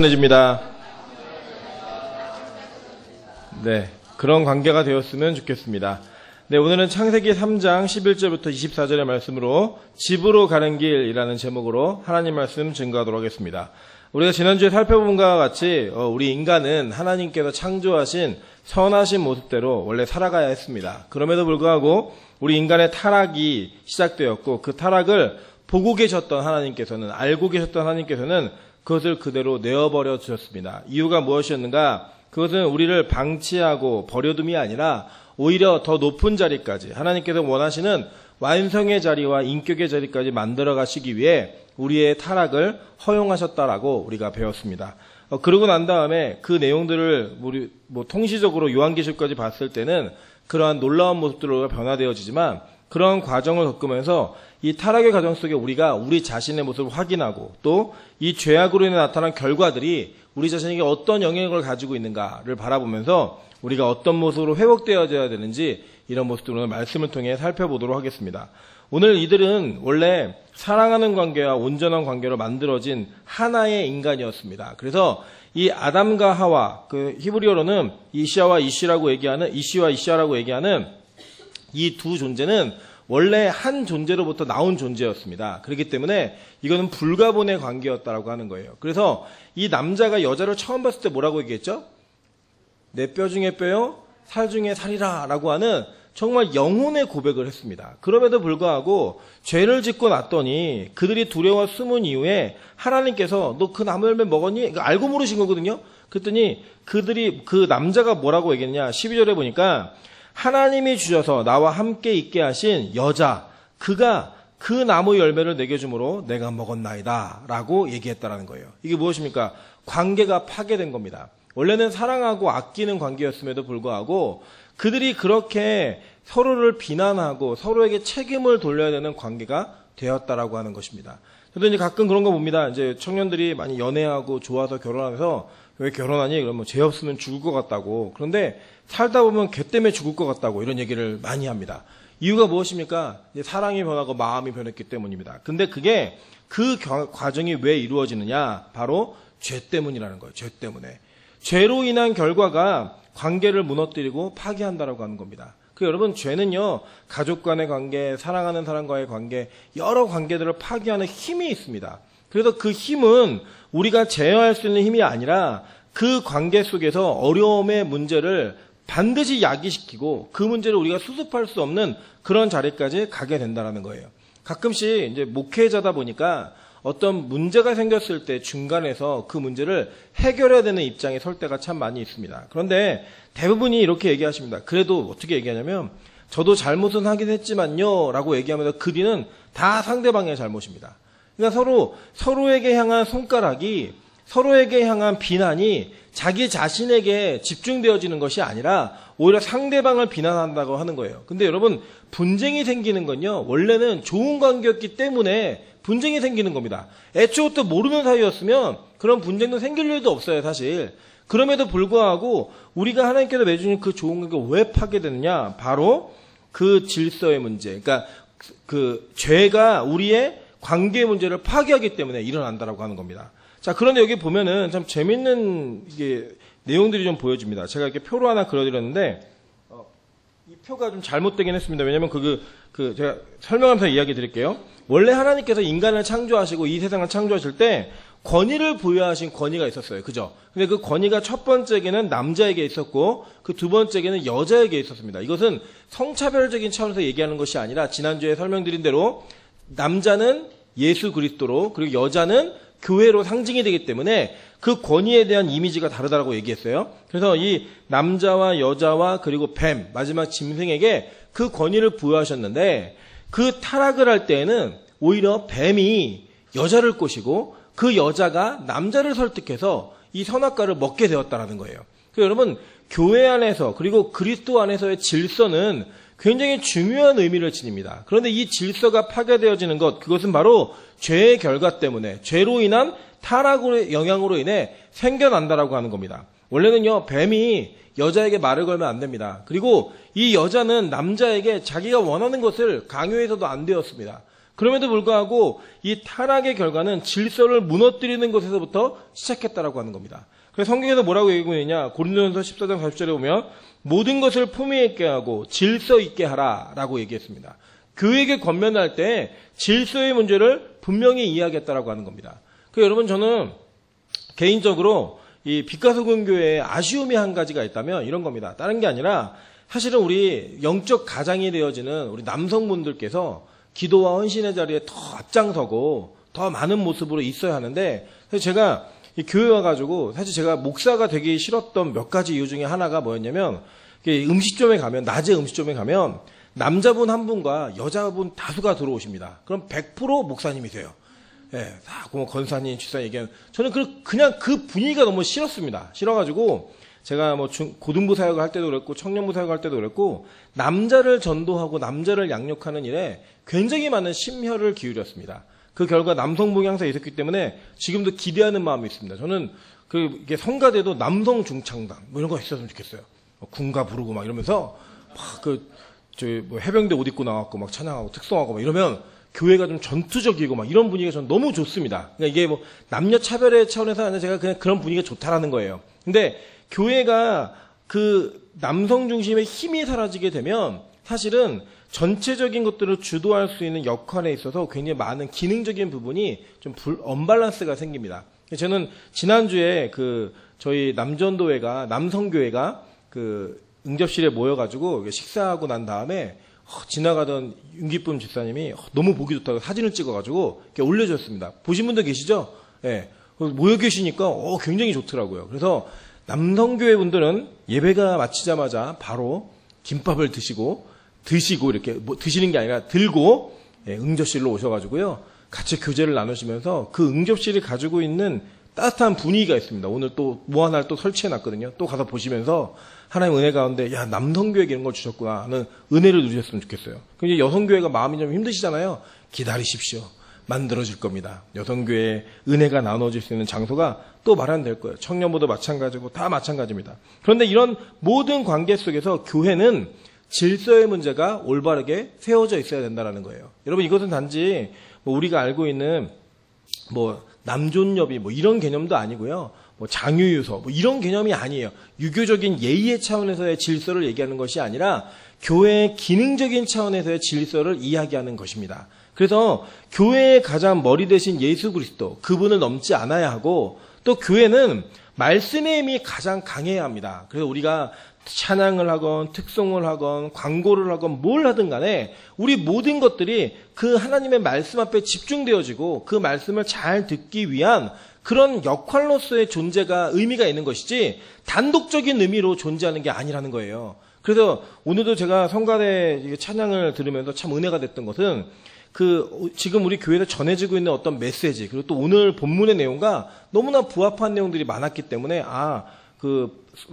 해줍니다. 네, 그런 관계가 되었으면 좋겠습니다. 네, 오늘은 창세기 3장 11절부터 24절의 말씀으로 집으로 가는 길이라는 제목으로 하나님 말씀 증거하도록 하겠습니다. 우리가 지난주에 살펴본 것과 같이 우리 인간은 하나님께서 창조하신 선하신 모습대로 원래 살아가야 했습니다. 그럼에도 불구하고 우리 인간의 타락이 시작되었고 그 타락을 보고 계셨던 하나님께서는, 알고 계셨던 하나님께서는 그것을 그대로 내어버려 주셨습니다. 이유가 무엇이었는가? 그것은 우리를 방치하고 버려둠이 아니라 오히려 더 높은 자리까지, 하나님께서 원하시는 완성의 자리와 인격의 자리까지 만들어 가시기 위해 우리의 타락을 허용하셨다라고 우리가 배웠습니다. 그러고 난 다음에 그 내용들을 우리 통시적으로 요한계시록까지 봤을 때는 그러한 놀라운 모습들로 변화되어지지만, 그러한 과정을 겪으면서 이 타락의 과정 속에 우리가 우리 자신의 모습을 확인하고 또 이 죄악으로 인해 나타난 결과들이 우리 자신에게 어떤 영향을 가지고 있는가를 바라보면서 우리가 어떤 모습으로 회복되어져야 되는지, 이런 모습들을 오늘 말씀을 통해 살펴보도록 하겠습니다. 오늘 이들은 원래 사랑하는 관계와 온전한 관계로 만들어진 하나의 인간이었습니다. 그래서 이 아담과 하와, 그 히브리어로는 이시와 이시라고 얘기하는 이 두 존재는 원래 한 존재로부터 나온 존재였습니다. 그렇기 때문에 이거는 불가분의 관계였다라고 하는 거예요. 그래서 이 남자가 여자를 처음 봤을 때 뭐라고 얘기했죠? 내 뼈 중에 뼈요, 살 중에 살이라 라고 하는 정말 영혼의 고백을 했습니다. 그럼에도 불구하고 죄를 짓고 났더니 그들이 두려워 숨은 이후에 하나님께서 너 그 나무 열매 먹었니? 알고 모르신 거거든요. 그랬더니 그 남자가 뭐라고 얘기했냐? 12절에 보니까 하나님이 주셔서 나와 함께 있게 하신 여자, 그가 그 나무 열매를 내게 주므로 내가 먹었나이다 라고 얘기했다라는 거예요. 이게 무엇입니까? 관계가 파괴된 겁니다. 원래는 사랑하고 아끼는 관계였음에도 불구하고 그들이 그렇게 서로를 비난하고 서로에게 책임을 돌려야 되는 관계가 되었다라고 하는 것입니다. 저도 이제 가끔 그런 거 봅니다. 이제 청년들이 많이 연애하고 좋아서 결혼해서 왜 결혼하니? 그러면 죄 없으면 죽을 것 같다고. 그런데 살다 보면 걔 때문에 죽을 것 같다고 이런 얘기를 많이 합니다. 이유가 무엇입니까? 이제 사랑이 변하고 마음이 변했기 때문입니다. 근데 그게 그 과정이 왜 이루어지느냐? 바로 죄 때문이라는 거예요. 죄 때문에. 죄로 인한 결과가 관계를 무너뜨리고 파괴한다라고 하는 겁니다. 여러분, 죄는요, 가족 간의 관계, 사랑하는 사람과의 관계, 여러 관계들을 파괴하는 힘이 있습니다. 그래서 그 힘은 우리가 제어할 수 있는 힘이 아니라 그 관계 속에서 어려움의 문제를 반드시 야기시키고 그 문제를 우리가 수습할 수 없는 그런 자리까지 가게 된다는 거예요. 가끔씩 이제 목회자다 보니까 어떤 문제가 생겼을 때 중간에서 그 문제를 해결해야 되는 입장에 설 때가 참 많이 있습니다. 그런데 대부분이 이렇게 얘기하십니다. 그래도 어떻게 얘기하냐면 저도 잘못은 하긴 했지만요 라고 얘기하면서 그 뒤는 다 상대방의 잘못입니다. 그러니까 서로에게 향한 손가락이, 서로에게 향한 비난이 자기 자신에게 집중되어지는 것이 아니라 오히려 상대방을 비난한다고 하는 거예요. 근데 여러분, 분쟁이 생기는 건요, 원래는 좋은 관계였기 때문에 분쟁이 생기는 겁니다. 애초부터 모르는 사이였으면 그런 분쟁도 생길 일도 없어요, 사실. 그럼에도 불구하고 우리가 하나님께서 내주신 그 좋은 관계가 왜 파괴되느냐? 바로 그 질서의 문제. 그러니까 그 죄가 우리의 관계 문제를 파괴하기 때문에 일어난다라고 하는 겁니다. 자, 그런데 여기 보면은 참 재밌는 내용들이 좀 보여집니다. 제가 이렇게 표로 하나 그려드렸는데, 이 표가 좀 잘못되긴 했습니다. 왜냐면 제가 설명하면서 이야기 드릴게요. 원래 하나님께서 인간을 창조하시고 이 세상을 창조하실 때 권위를 부여하신 권위가 있었어요. 그죠? 근데 그 권위가 첫 번째에는 남자에게 있었고 그 두 번째에는 여자에게 있었습니다. 이것은 성차별적인 차원에서 얘기하는 것이 아니라 지난주에 설명드린 대로 남자는 예수 그리스도로, 그리고 여자는 교회로 상징이 되기 때문에 그 권위에 대한 이미지가 다르다고 얘기했어요. 그래서 이 남자와 여자와 그리고 뱀, 마지막 짐승에게 그 권위를 부여하셨는데, 그 타락을 할 때에는 오히려 뱀이 여자를 꼬시고 그 여자가 남자를 설득해서 이 선악과를 먹게 되었다라는 거예요. 그래서 여러분, 교회 안에서 그리고 그리스도 안에서의 질서는 굉장히 중요한 의미를 지닙니다. 그런데 이 질서가 파괴되어지는 것, 그것은 바로 죄의 결과 때문에, 죄로 인한 타락의 영향으로 인해 생겨난다라고 하는 겁니다. 원래는요, 뱀이 여자에게 말을 걸면 안 됩니다. 그리고 이 여자는 남자에게 자기가 원하는 것을 강요해서도 안 되었습니다. 그럼에도 불구하고 이 타락의 결과는 질서를 무너뜨리는 것에서부터 시작했다라고 하는 겁니다. 그래서 성경에서 뭐라고 얘기하고 있느냐, 고린도전서 14장 40절에 보면 모든 것을 품위 있게 하고 질서 있게 하라라고 얘기했습니다. 교회에게 권면할 때 질서의 문제를 분명히 이야기했다라고 하는 겁니다. 여러분, 저는 개인적으로 이 빛가소금 교회에 아쉬움이 한 가지가 있다면 이런 겁니다. 다른 게 아니라 사실은 우리 영적 가장이 되어지는 우리 남성분들께서 기도와 헌신의 자리에 더 앞장서고 더 많은 모습으로 있어야 하는데, 그래서 제가 이 교회 와가지고 사실 제가 목사가 되기 싫었던 몇 가지 이유 중에 하나가 뭐였냐면, 음식점에 가면, 낮에 음식점에 가면 남자분 한 분과 여자분 다수가 들어오십니다. 그럼 100% 목사님이세요. 예, 다 권사님, 집사님 얘기하는. 저는 그냥 그 분위기가 너무 싫었습니다. 싫어가지고 제가 뭐 고등부 사역을 할 때도 그랬고 청년부 사역을 할 때도 그랬고 남자를 전도하고 남자를 양육하는 일에 굉장히 많은 심혈을 기울였습니다. 그 결과 남성복이 항상 있었기 때문에 지금도 기대하는 마음이 있습니다. 저는 이게 성가대도 남성 중창단 뭐 이런 거 있었으면 좋겠어요. 군가 부르고 막 이러면서 막 뭐 해병대 옷 입고 나왔고 막 찬양하고 특송하고 막 이러면 교회가 좀 전투적이고 막 이런 분위기가 저는 너무 좋습니다. 그러니까 이게 뭐 남녀 차별의 차원에서 아니라 제가 그냥 그런 분위기가 좋다라는 거예요. 근데 교회가 그 남성 중심의 힘이 사라지게 되면 사실은 전체적인 것들을 주도할 수 있는 역할에 있어서 굉장히 많은 기능적인 부분이 좀 언밸런스가 생깁니다. 저는 지난주에 저희 남전도회가, 남성교회가 응접실에 모여가지고 식사하고 난 다음에 지나가던 윤기쁨 집사님이 너무 보기 좋다고 사진을 찍어가지고 이렇게 올려줬습니다. 보신 분들 계시죠? 예. 모여 계시니까 굉장히 좋더라고요. 그래서 남성교회 분들은 예배가 마치자마자 바로 김밥을 드시고 이렇게 드시는 게 아니라 들고 응접실로 오셔가지고요. 같이 교제를 나누시면서 그 응접실이 가지고 있는 따뜻한 분위기가 있습니다. 오늘 또 뭐 하나를 또 설치해놨거든요. 또 가서 보시면서 하나님 은혜 가운데 야 남성교회에 이런 걸 주셨구나 하는 은혜를 누리셨으면 좋겠어요. 그럼 이제 여성교회가 마음이 좀 힘드시잖아요. 기다리십시오. 만들어질 겁니다. 여성교회에 은혜가 나눠질 수 있는 장소가 또 마련될 거예요. 청년부도 마찬가지고 다 마찬가지입니다. 그런데 이런 모든 관계 속에서 교회는 질서의 문제가 올바르게 세워져 있어야 된다는 거예요. 여러분, 이것은 단지 뭐 우리가 알고 있는 뭐 남존여비 뭐 이런 개념도 아니고요. 뭐 장유유서 뭐 이런 개념이 아니에요. 유교적인 예의의 차원에서의 질서를 얘기하는 것이 아니라 교회의 기능적인 차원에서의 질서를 이야기하는 것입니다. 그래서 교회의 가장 머리 대신 예수 그리스도, 그분을 넘지 않아야 하고, 또 교회는 말씀의 힘이 가장 강해야 합니다. 그래서 우리가 찬양을 하건 특송을 하건 광고를 하건 뭘 하든 간에 우리 모든 것들이 그 하나님의 말씀 앞에 집중되어지고 그 말씀을 잘 듣기 위한 그런 역할로서의 존재가 의미가 있는 것이지 단독적인 의미로 존재하는 게 아니라는 거예요. 그래서 오늘도 제가 성가대 찬양을 들으면서 참 은혜가 됐던 것은 지금 우리 교회에서 전해지고 있는 어떤 메시지, 그리고 또 오늘 본문의 내용과 너무나 부합한 내용들이 많았기 때문에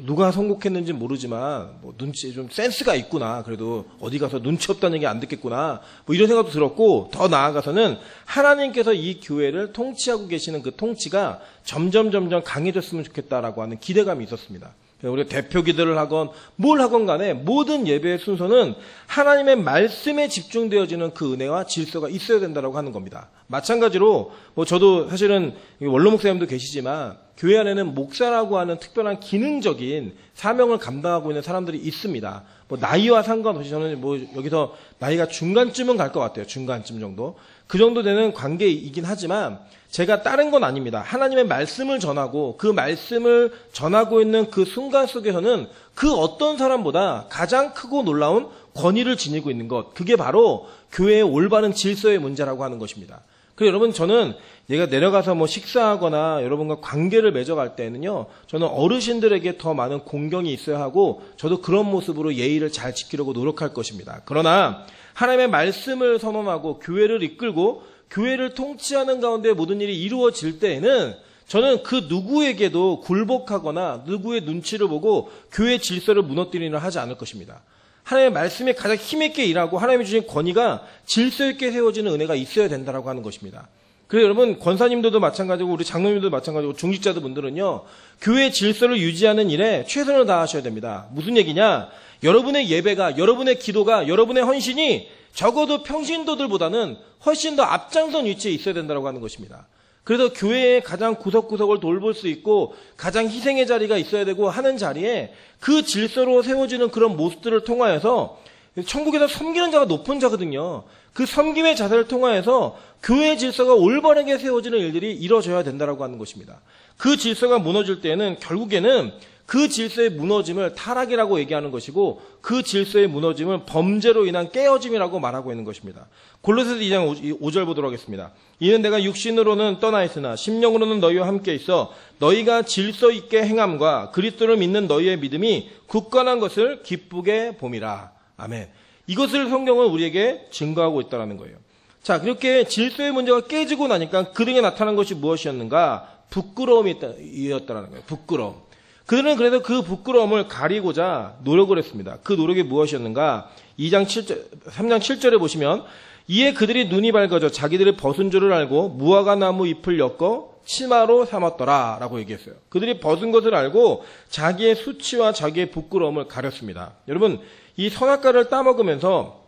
누가 선곡했는지 모르지만 뭐 눈치 좀 센스가 있구나. 그래도 어디 가서 눈치 없다는 얘기 안 듣겠구나. 뭐 이런 생각도 들었고, 더 나아가서는 하나님께서 이 교회를 통치하고 계시는 그 통치가 점점 강해졌으면 좋겠다라고 하는 기대감이 있었습니다. 우리가 대표 기도를 하건 뭘 하건 간에 모든 예배의 순서는 하나님의 말씀에 집중되어지는 그 은혜와 질서가 있어야 된다고 하는 겁니다. 마찬가지로 뭐 저도 사실은 원로 목사님도 계시지만 교회 안에는 목사라고 하는 특별한 기능적인 사명을 감당하고 있는 사람들이 있습니다. 뭐 나이와 상관없이 저는 뭐 여기서 나이가 중간쯤은 갈 것 같아요. 중간쯤 정도. 그 정도 되는 관계이긴 하지만 제가 다른 건 아닙니다. 하나님의 말씀을 전하고 그 말씀을 전하고 있는 그 순간 속에서는 그 어떤 사람보다 가장 크고 놀라운 권위를 지니고 있는 것, 그게 바로 교회의 올바른 질서의 문제라고 하는 것입니다. 그래서 여러분, 저는 얘가 내려가서 뭐 식사하거나 여러분과 관계를 맺어갈 때는요, 저는 어르신들에게 더 많은 공경이 있어야 하고 저도 그런 모습으로 예의를 잘 지키려고 노력할 것입니다. 그러나 하나님의 말씀을 선언하고 교회를 이끌고 교회를 통치하는 가운데 모든 일이 이루어질 때에는 저는 그 누구에게도 굴복하거나 누구의 눈치를 보고 교회의 질서를 무너뜨리려 하지 않을 것입니다. 하나님의 말씀에 가장 힘있게 일하고 하나님이 주신 권위가 질서 있게 세워지는 은혜가 있어야 된다고 하는 것입니다. 그래서 여러분, 권사님들도 마찬가지고 우리 장로님들도 마찬가지고 중직자들 분들은요, 교회의 질서를 유지하는 일에 최선을 다하셔야 됩니다. 무슨 얘기냐? 여러분의 예배가, 여러분의 기도가, 여러분의 헌신이 적어도 평신도들보다는 훨씬 더 앞장선 위치에 있어야 된다고 하는 것입니다. 그래서 교회의 가장 구석구석을 돌볼 수 있고 가장 희생의 자리가 있어야 되고 하는 자리에 그 질서로 세워지는 그런 모습들을 통하여서 천국에서 섬기는 자가 높은 자거든요. 그 섬김의 자세를 통하여서 교회의 질서가 올바르게 세워지는 일들이 이루어져야 된다고 하는 것입니다. 그 질서가 무너질 때에는 결국에는 그 질서의 무너짐을 타락이라고 얘기하는 것이고 그 질서의 무너짐은 범죄로 인한 깨어짐이라고 말하고 있는 것입니다. 골로새서 2장 5절 보도록 하겠습니다. 이는 내가 육신으로는 떠나 있으나 심령으로는 너희와 함께 있어 너희가 질서 있게 행함과 그리스도를 믿는 너희의 믿음이 굳건한 것을 기쁘게 봄이라. 아멘. 이것을 성경은 우리에게 증거하고 있다는 거예요. 자, 그렇게 질서의 문제가 깨지고 나니까 그들에게 나타난 것이 무엇이었는가? 부끄러움이었다는 거예요. 부끄러움. 그들은 그래서 그 부끄러움을 가리고자 노력을 했습니다. 그 노력이 무엇이었는가? 3장 7절에 보시면 이에 그들이 눈이 밝아져 자기들이 벗은 줄을 알고 무화과 나무 잎을 엮어 치마로 삼았더라 라고 얘기했어요. 그들이 벗은 것을 알고 자기의 수치와 자기의 부끄러움을 가렸습니다. 여러분, 이 선악과를 따먹으면서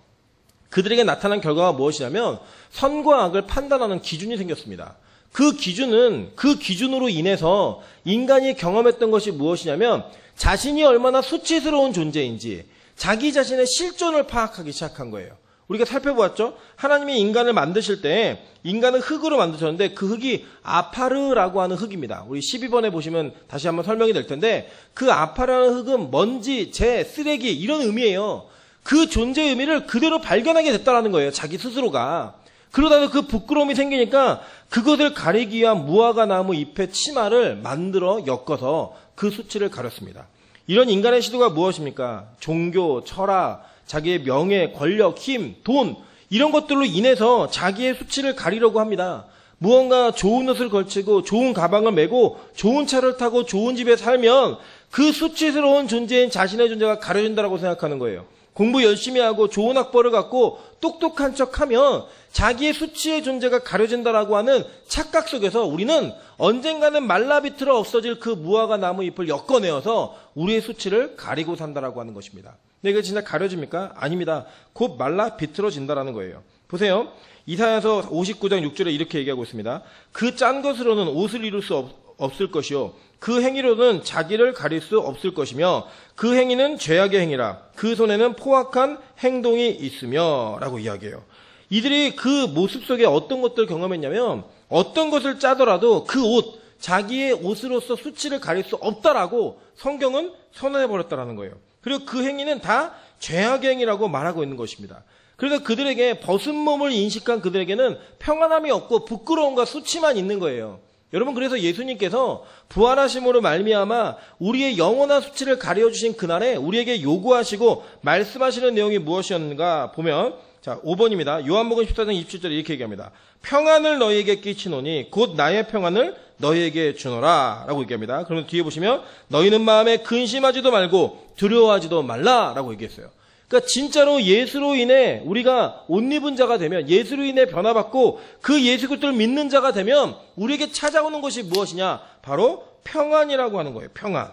그들에게 나타난 결과가 무엇이냐면 선과 악을 판단하는 기준이 생겼습니다. 그 기준으로 인해서 인간이 경험했던 것이 무엇이냐면 자신이 얼마나 수치스러운 존재인지 자기 자신의 실존을 파악하기 시작한 거예요. 우리가 살펴보았죠? 하나님이 인간을 만드실 때 인간은 흙으로 만드셨는데 그 흙이 아파르라고 하는 흙입니다. 우리 12번에 보시면 다시 한번 설명이 될 텐데 그 아파르라는 흙은 먼지, 재, 쓰레기 이런 의미예요. 그 존재의 의미를 그대로 발견하게 됐다는 거예요. 자기 스스로가. 그러다가 그 부끄러움이 생기니까 그것을 가리기 위한 무화과 나무 잎의 치마를 만들어 엮어서 그 수치를 가렸습니다. 이런 인간의 시도가 무엇입니까? 종교, 철학, 자기의 명예, 권력, 힘, 돈 이런 것들로 인해서 자기의 수치를 가리려고 합니다. 무언가 좋은 옷을 걸치고 좋은 가방을 메고 좋은 차를 타고 좋은 집에 살면 그 수치스러운 존재인 자신의 존재가 가려진다고 생각하는 거예요. 공부 열심히 하고 좋은 학벌을 갖고 똑똑한 척하면 자기의 수치의 존재가 가려진다라고 하는 착각 속에서 우리는 언젠가는 말라 비틀어 없어질 그 무화과 나무 잎을 엮어내어서 우리의 수치를 가리고 산다라고 하는 것입니다. 근데 이게 진짜 가려집니까? 아닙니다. 곧 말라 비틀어진다라는 거예요. 보세요. 이사야서 59장 6절에 이렇게 얘기하고 있습니다. 그 짠 것으로는 옷을 이룰 수 없을 것이요 그 행위로는 자기를 가릴 수 없을 것이며 그 행위는 죄악의 행위라 그 손에는 포악한 행동이 있으며 라고 이야기해요. 이들이 그 모습 속에 어떤 것들을 경험했냐면 어떤 것을 짜더라도 그 옷, 자기의 옷으로서 수치를 가릴 수 없다라고 성경은 선언해버렸다라는 거예요. 그리고 그 행위는 다 죄악의 행위라고 말하고 있는 것입니다. 그래서 그들에게 벗은 몸을 인식한 그들에게는 평안함이 없고 부끄러움과 수치만 있는 거예요. 여러분, 그래서 예수님께서 부활하심으로 말미암아 우리의 영원한 수치를 가려주신 그날에 우리에게 요구하시고 말씀하시는 내용이 무엇이었는가 보면 자 5번입니다. 요한복음 14장 27절에 이렇게 얘기합니다. 평안을 너희에게 끼치노니 곧 나의 평안을 너희에게 주노라 라고 얘기합니다. 그러면 뒤에 보시면 너희는 마음에 근심하지도 말고 두려워하지도 말라 라고 얘기했어요. 그러니까 진짜로 예수로 인해 우리가 옷 입은 자가 되면 예수로 인해 변화받고 그 예수 그리스도를 믿는 자가 되면 우리에게 찾아오는 것이 무엇이냐? 바로 평안이라고 하는 거예요. 평안.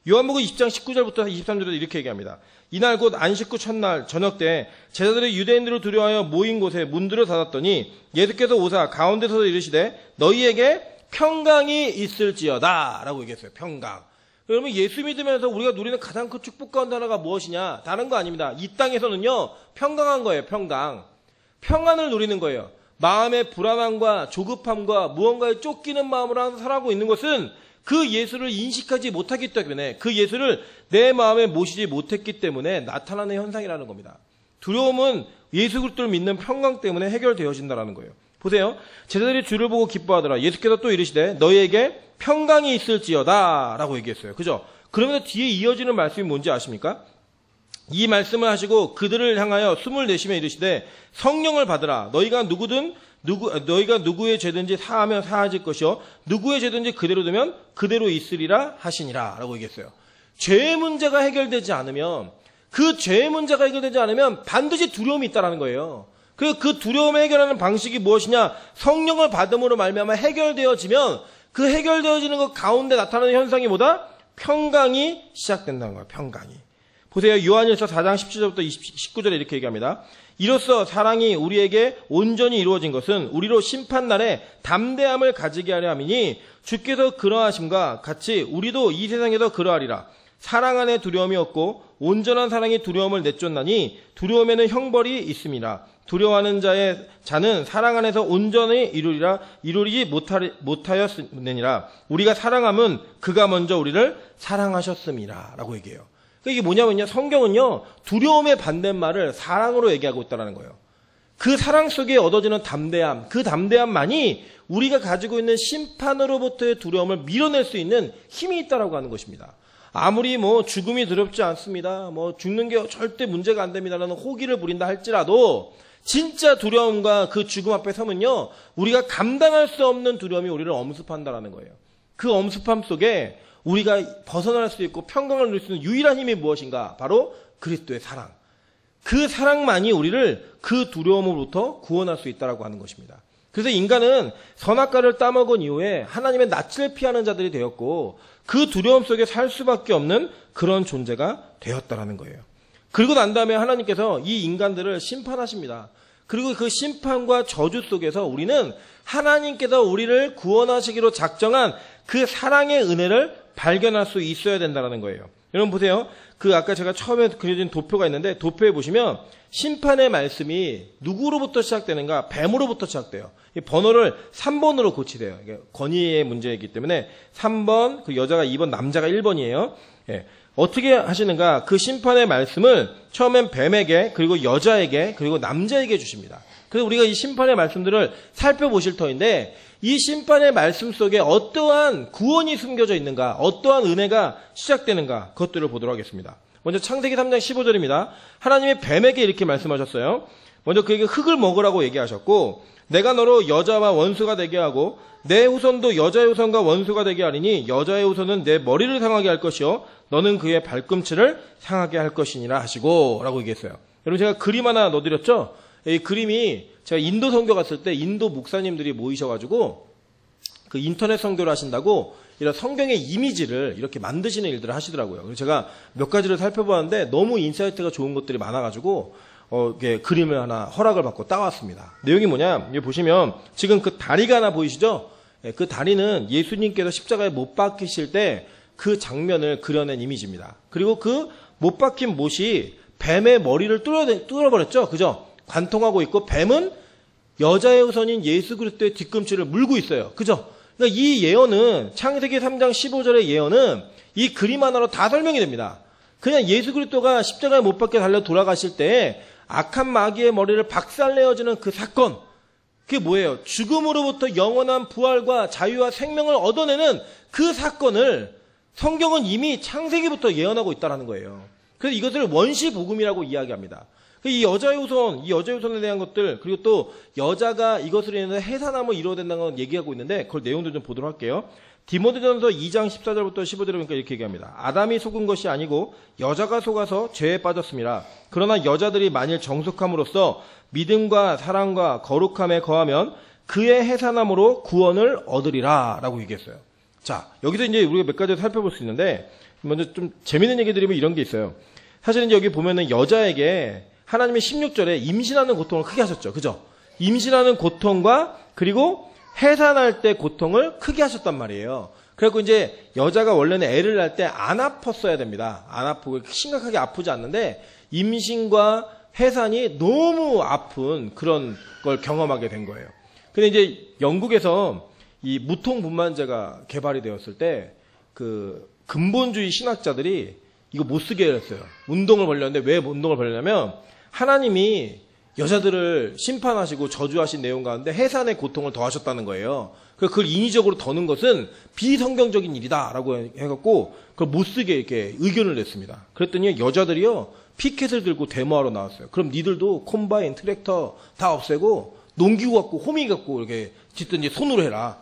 요한복음 20장 19절부터 23절에 이렇게 얘기합니다. 이날 곧 안식 후 첫날 저녁 때 제자들이 유대인들을 두려워하여 모인 곳에 문들을 닫았더니 예수께서 오사 가운데서 이르시되 너희에게 평강이 있을지어다 라고 얘기했어요. 평강. 여러분, 예수 믿으면서 우리가 누리는 가장 큰 축복 가운데 하나가 무엇이냐? 다른 거 아닙니다. 이 땅에서는요, 평강한 거예요, 평강. 평안을 누리는 거예요. 마음의 불안함과 조급함과 무언가에 쫓기는 마음으로 살아가고 있는 것은 그 예수를 인식하지 못하기 때문에, 그 예수를 내 마음에 모시지 못했기 때문에 나타나는 현상이라는 겁니다. 두려움은 예수 그리스도를 믿는 평강 때문에 해결되어진다는 거예요. 보세요. 제자들이 주를 보고 기뻐하더라. 예수께서 또 이르시되 너희에게 평강이 있을지어다 라고 얘기했어요. 그죠? 그러면서 뒤에 이어지는 말씀이 뭔지 아십니까? 이 말씀을 하시고 그들을 향하여 숨을 내쉬며 이르시되 성령을 받으라. 너희가 누구의 죄든지 사하면 사하질 것이요 누구의 죄든지 그대로 두면 그대로 있으리라 하시니라 라고 얘기했어요. 죄의 문제가 해결되지 않으면 그 죄의 문제가 해결되지 않으면 반드시 두려움이 있다는 거예요. 그 두려움을 해결하는 방식이 무엇이냐? 성령을 받음으로 말미암아 해결되어지면 그 해결되어지는 것 가운데 나타나는 현상이 뭐다? 평강이 시작된다는 거예요. 평강이. 보세요. 요한일서 4장 17절부터 19절에 이렇게 얘기합니다. 이로써 사랑이 우리에게 온전히 이루어진 것은 우리로 심판날에 담대함을 가지게 하려 함이니 주께서 그러하심과 같이 우리도 이 세상에서 그러하리라. 사랑 안에 두려움이 없고 온전한 사랑이 두려움을 내쫓나니 두려움에는 형벌이 있음이라. 두려워하는 자는 사랑 안에서 온전히 이루리지 못하였느니라. 우리가 사랑함은 그가 먼저 우리를 사랑하셨음이라 라고 얘기해요. 그러니까 이게 뭐냐면요, 성경은요 두려움의 반대말을 사랑으로 얘기하고 있다는 거예요. 그 사랑 속에 얻어지는 담대함, 그 담대함만이 우리가 가지고 있는 심판으로부터의 두려움을 밀어낼 수 있는 힘이 있다라고 하는 것입니다. 아무리 죽음이 두렵지 않습니다, 죽는 게 절대 문제가 안 됩니다라는 호기를 부린다 할지라도 진짜 두려움과 그 죽음 앞에 서면요, 우리가 감당할 수 없는 두려움이 우리를 엄습한다라는 거예요. 그 엄습함 속에 우리가 벗어날 수 있고 평강을 누릴 수 있는 유일한 힘이 무엇인가? 바로 그리스도의 사랑. 그 사랑만이 우리를 그 두려움으로부터 구원할 수 있다라고 하는 것입니다. 그래서 인간은 선악과를 따먹은 이후에 하나님의 낯을 피하는 자들이 되었고 그 두려움 속에 살 수밖에 없는 그런 존재가 되었다라는 거예요. 그리고 난 다음에 하나님께서 이 인간들을 심판하십니다. 그리고 그 심판과 저주 속에서 우리는 하나님께서 우리를 구원하시기로 작정한 그 사랑의 은혜를 발견할 수 있어야 된다는 거예요. 여러분 보세요. 아까 제가 처음에 그려진 도표가 있는데 도표에 보시면 심판의 말씀이 누구로부터 시작되는가? 뱀으로부터 시작돼요. 이 번호를 3번으로 고치래요. 이게 권위의 문제이기 때문에 3번, 그 여자가 2번, 남자가 1번이에요. 예. 어떻게 하시는가? 그 심판의 말씀을 처음엔 뱀에게, 그리고 여자에게, 그리고 남자에게 주십니다. 그래서 우리가 이 심판의 말씀들을 살펴보실 터인데 이 심판의 말씀 속에 어떠한 구원이 숨겨져 있는가, 어떠한 은혜가 시작되는가, 그것들을 보도록 하겠습니다. 먼저 창세기 3장 15절입니다. 하나님이 뱀에게 이렇게 말씀하셨어요. 먼저 그에게 흙을 먹으라고 얘기하셨고, 내가 너로 여자와 원수가 되게 하고 내 후손도 여자의 후손과 원수가 되게 하리니 여자의 후손은 내 머리를 상하게 할 것이요 너는 그의 발꿈치를 상하게 할 것이니라 하시고 라고 얘기했어요. 여러분 제가 그림 하나 넣어드렸죠? 이 그림이 제가 인도 선교 갔을 때 인도 목사님들이 모이셔가지고 그 인터넷 선교를 하신다고 이런 성경의 이미지를 이렇게 만드시는 일들을 하시더라고요. 그래서 제가 몇 가지를 살펴보았는데 너무 인사이트가 좋은 것들이 많아가지고 이게 그림을 하나 허락을 받고 따왔습니다. 내용이 뭐냐? 여기 보시면 지금 그 다리가 하나 보이시죠? 그 다리는 예수님께서 십자가에 못 박히실 때 그 장면을 그려낸 이미지입니다. 그리고 그 못 박힌 못이 뱀의 머리를 뚫어버렸죠? 그죠? 관통하고 있고 뱀은 여자의 후손인 예수 그리스도의 뒤꿈치를 물고 있어요. 그죠? 그러니까 이 예언은 창세기 3장 15절의 예언은 이 그림 하나로 다 설명이 됩니다. 그냥 예수 그리스도가 십자가에 못 박혀 달려 돌아가실 때 악한 마귀의 머리를 박살내어주는 그 사건, 그게 뭐예요? 죽음으로부터 영원한 부활과 자유와 생명을 얻어내는 그 사건을 성경은 이미 창세기부터 예언하고 있다는 거예요. 그래서 이것을 원시복음이라고 이야기합니다. 이 여자의 후손에 대한 것들, 그리고 또 여자가 이것으로 인해서 해산함을 이루어야 된다는 건 얘기하고 있는데 그걸 내용도 좀 보도록 할게요. 디모데전서 2장 14절부터 15절에 보니까 이렇게 얘기합니다. 아담이 속은 것이 아니고 여자가 속아서 죄에 빠졌습니다. 그러나 여자들이 만일 정숙함으로써 믿음과 사랑과 거룩함에 거하면 그의 해산함으로 구원을 얻으리라 라고 얘기했어요. 자, 여기서 이제 우리가 몇 가지 살펴볼 수 있는데 먼저 좀 재밌는 얘기 드리면 이런 게 있어요. 사실은 여기 보면은 여자에게 하나님이 16절에 임신하는 고통을 크게 하셨죠. 그죠? 임신하는 고통과 그리고 해산할 때 고통을 크게 하셨단 말이에요. 그래갖고 이제 여자가 원래는 애를 낳을 때 안 아팠어야 됩니다. 안 아프고 심각하게 아프지 않는데 임신과 해산이 너무 아픈 그런 걸 경험하게 된 거예요. 근데 이제 영국에서 이 무통분만제가 개발이 되었을 때 그 근본주의 신학자들이 이거 못 쓰게 했어요. 운동을 벌였는데 왜 운동을 벌였냐면 하나님이 여자들을 심판하시고 저주하신 내용 가운데 해산의 고통을 더하셨다는 거예요. 그걸 인위적으로 더는 것은 비성경적인 일이다라고 해갖고 그걸 못 쓰게 이렇게 의견을 냈습니다. 그랬더니 여자들이요 피켓을 들고 데모하러 나왔어요. 그럼 니들도 콤바인, 트랙터 다 없애고 농기구 갖고 호미 갖고 이렇게 짓든지 손으로 해라.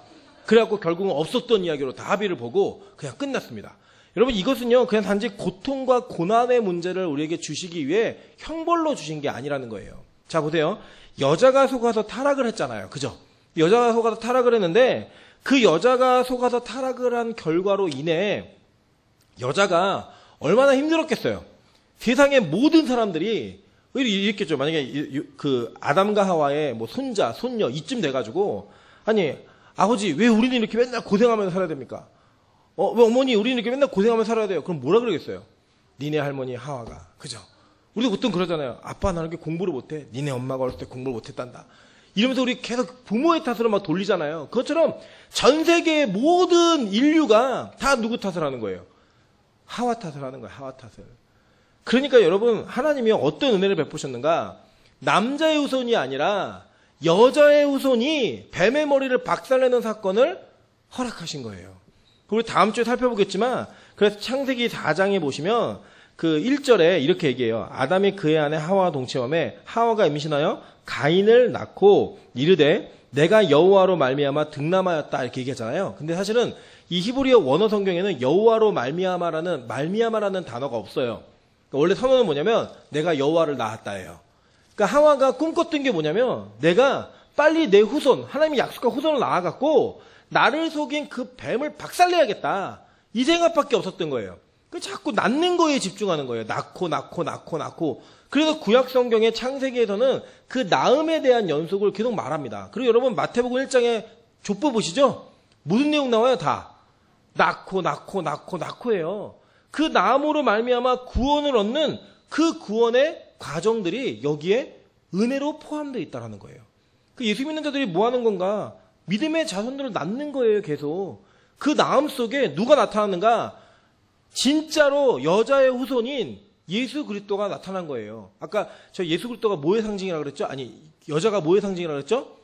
그래갖고 결국은 없었던 이야기로 다 합의를 보고 그냥 끝났습니다. 여러분 이것은요 그냥 단지 고통과 고난의 문제를 우리에게 주시기 위해 형벌로 주신 게 아니라는 거예요. 자 보세요. 여자가 속아서 타락을 했잖아요. 그죠? 여자가 속아서 타락을 했는데 그 여자가 속아서 타락을 한 결과로 인해 여자가 얼마나 힘들었겠어요. 세상의 모든 사람들이 이랬겠죠. 만약에 그 아담과 하와의 뭐 손자, 손녀 이쯤 돼가지고 아니 아버지 왜 우리는 이렇게 맨날 고생하면서 살아야 됩니까? 왜 어머니 우리는 이렇게 맨날 고생하면서 살아야 돼요? 그럼 뭐라 그러겠어요? 니네 할머니 하와가 그죠? 우리 보통 그러잖아요. 아빠 나는 이렇게 공부를 못해. 니네 엄마가 어렸을 때 공부를 못했단다. 이러면서 우리 계속 부모의 탓으로 막 돌리잖아요. 그것처럼 전 세계의 모든 인류가 다 누구 탓을 하는 거예요? 하와 탓을 하는 거예요. 하와 탓을. 그러니까 여러분 하나님이 어떤 은혜를 베푸셨는가? 남자의 후손이 아니라 여자의 후손이 뱀의 머리를 박살내는 사건을 허락하신 거예요. 우리 다음 주에 살펴보겠지만 그래서 창세기 4장에 보시면 그 1절에 이렇게 얘기해요. 아담이 그의 아내 하와와 동침함에 하와가 임신하여 가인을 낳고 이르되 내가 여호와로 말미암아 득남하였다 이렇게 얘기하잖아요. 근데 사실은 이 히브리어 원어 성경에는 여호와로 말미암아라는 단어가 없어요. 그러니까 원래 선언은 뭐냐면 내가 여호와를 낳았다예요. 그러니까 하와가 꿈꿨던 게 뭐냐면 내가 빨리 내 후손 하나님이 약속한 후손을 낳아갖고 나를 속인 그 뱀을 박살내야겠다. 이 생각밖에 없었던 거예요. 자꾸 낳는 거에 집중하는 거예요. 낳고. 그래서 구약 성경의 창세기에서는 그 낳음에 대한 연속을 계속 말합니다. 그리고 여러분 마태복음 1장에 족보 보시죠? 무슨 내용 나와요? 다 낳고예요. 그 낳음으로 말미암아 구원을 얻는 그 구원의 과정들이 여기에 은혜로 포함되어 있다는 거예요. 그 예수 믿는 자들이 뭐 하는 건가? 믿음의 자손들을 낳는 거예요. 계속. 그 낳음 속에 누가 나타나는가? 진짜로 여자의 후손인 예수 그리스도가 나타난 거예요. 아까 저 예수 그리스도가 뭐의 상징이라고 그랬죠? 아니 여자가 뭐의 상징이라고 그랬죠?